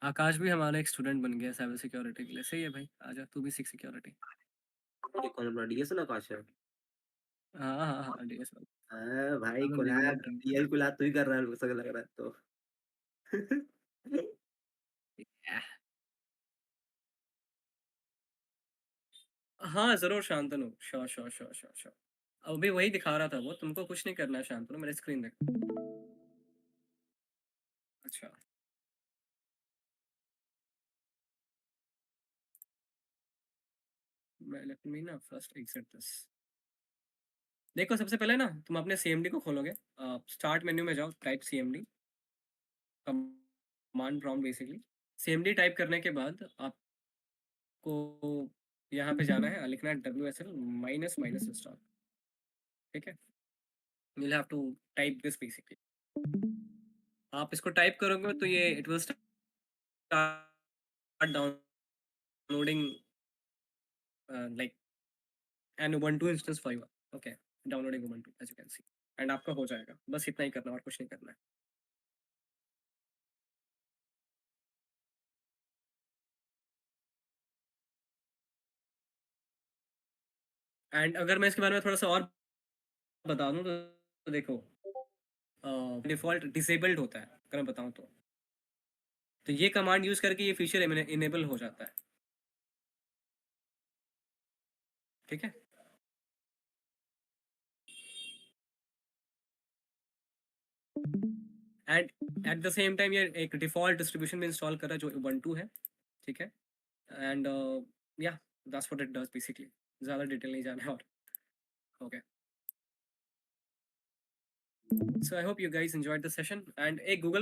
[SPEAKER 1] आकाश भी हमारा एक स्टूडेंट बन गया साइबर सिक्योरिटी के लिए, सही है भाई, आजा तू भी सीख सिक्योरिटी।
[SPEAKER 10] ये कौन अपना डीएस आकाश है?
[SPEAKER 1] हाँ हाँ हाँ डीएस वाला,
[SPEAKER 10] हाँ भाई
[SPEAKER 1] हम लोग regular
[SPEAKER 10] Colab,
[SPEAKER 1] drink
[SPEAKER 10] real Colab तू ही कर रहा है ऐसा लग रहा है तो।
[SPEAKER 1] हाँ जरूर Shantanu, sure sure sure sure sure. अभी वही दिखा रहा था वो, तुमको कुछ नहीं करना है शांतनु, मेरी स्क्रीन देख। अच्छा मैं लेट मी ना फर्स्ट एग्जिट दिस। देखो सबसे पहले ना तुम अपने सीएमडी को खोलोगे, स्टार्ट मेन्यू में जाओ, type CMD, command prompt basically. CMD type करने के बाद आपको यहाँ पे जाना है, लिखना है WSL माइनस माइनस इंस्टॉल, ठीक है? you'll have to type this basically। आप इसको टाइप करोगे तो ये it will start downloading like an Ubuntu instance for you, okay, downloading Ubuntu as you can see, and आपका हो जाएगा, बस इतना ही करना और कुछ नहीं करना है। एंड अगर मैं इसके बारे में थोड़ा सा और बता दूं तो देखो डिफ़ॉल्ट डिसेबल्ड होता है अगर मैं बताऊं तो ये कमांड यूज़ करके ये फीचर इनेबल हो जाता है, ठीक है? And at the same time ये एक डिफ़ॉल्ट डिस्ट्रीब्यूशन में इंस्टॉल कर रहा है जो उबंटू है, ठीक है? एंड या that's what it does basically, ज़्यादा डिटेल नहीं जाना है और okay. So I hope you guys enjoyed the session, and एक गूगल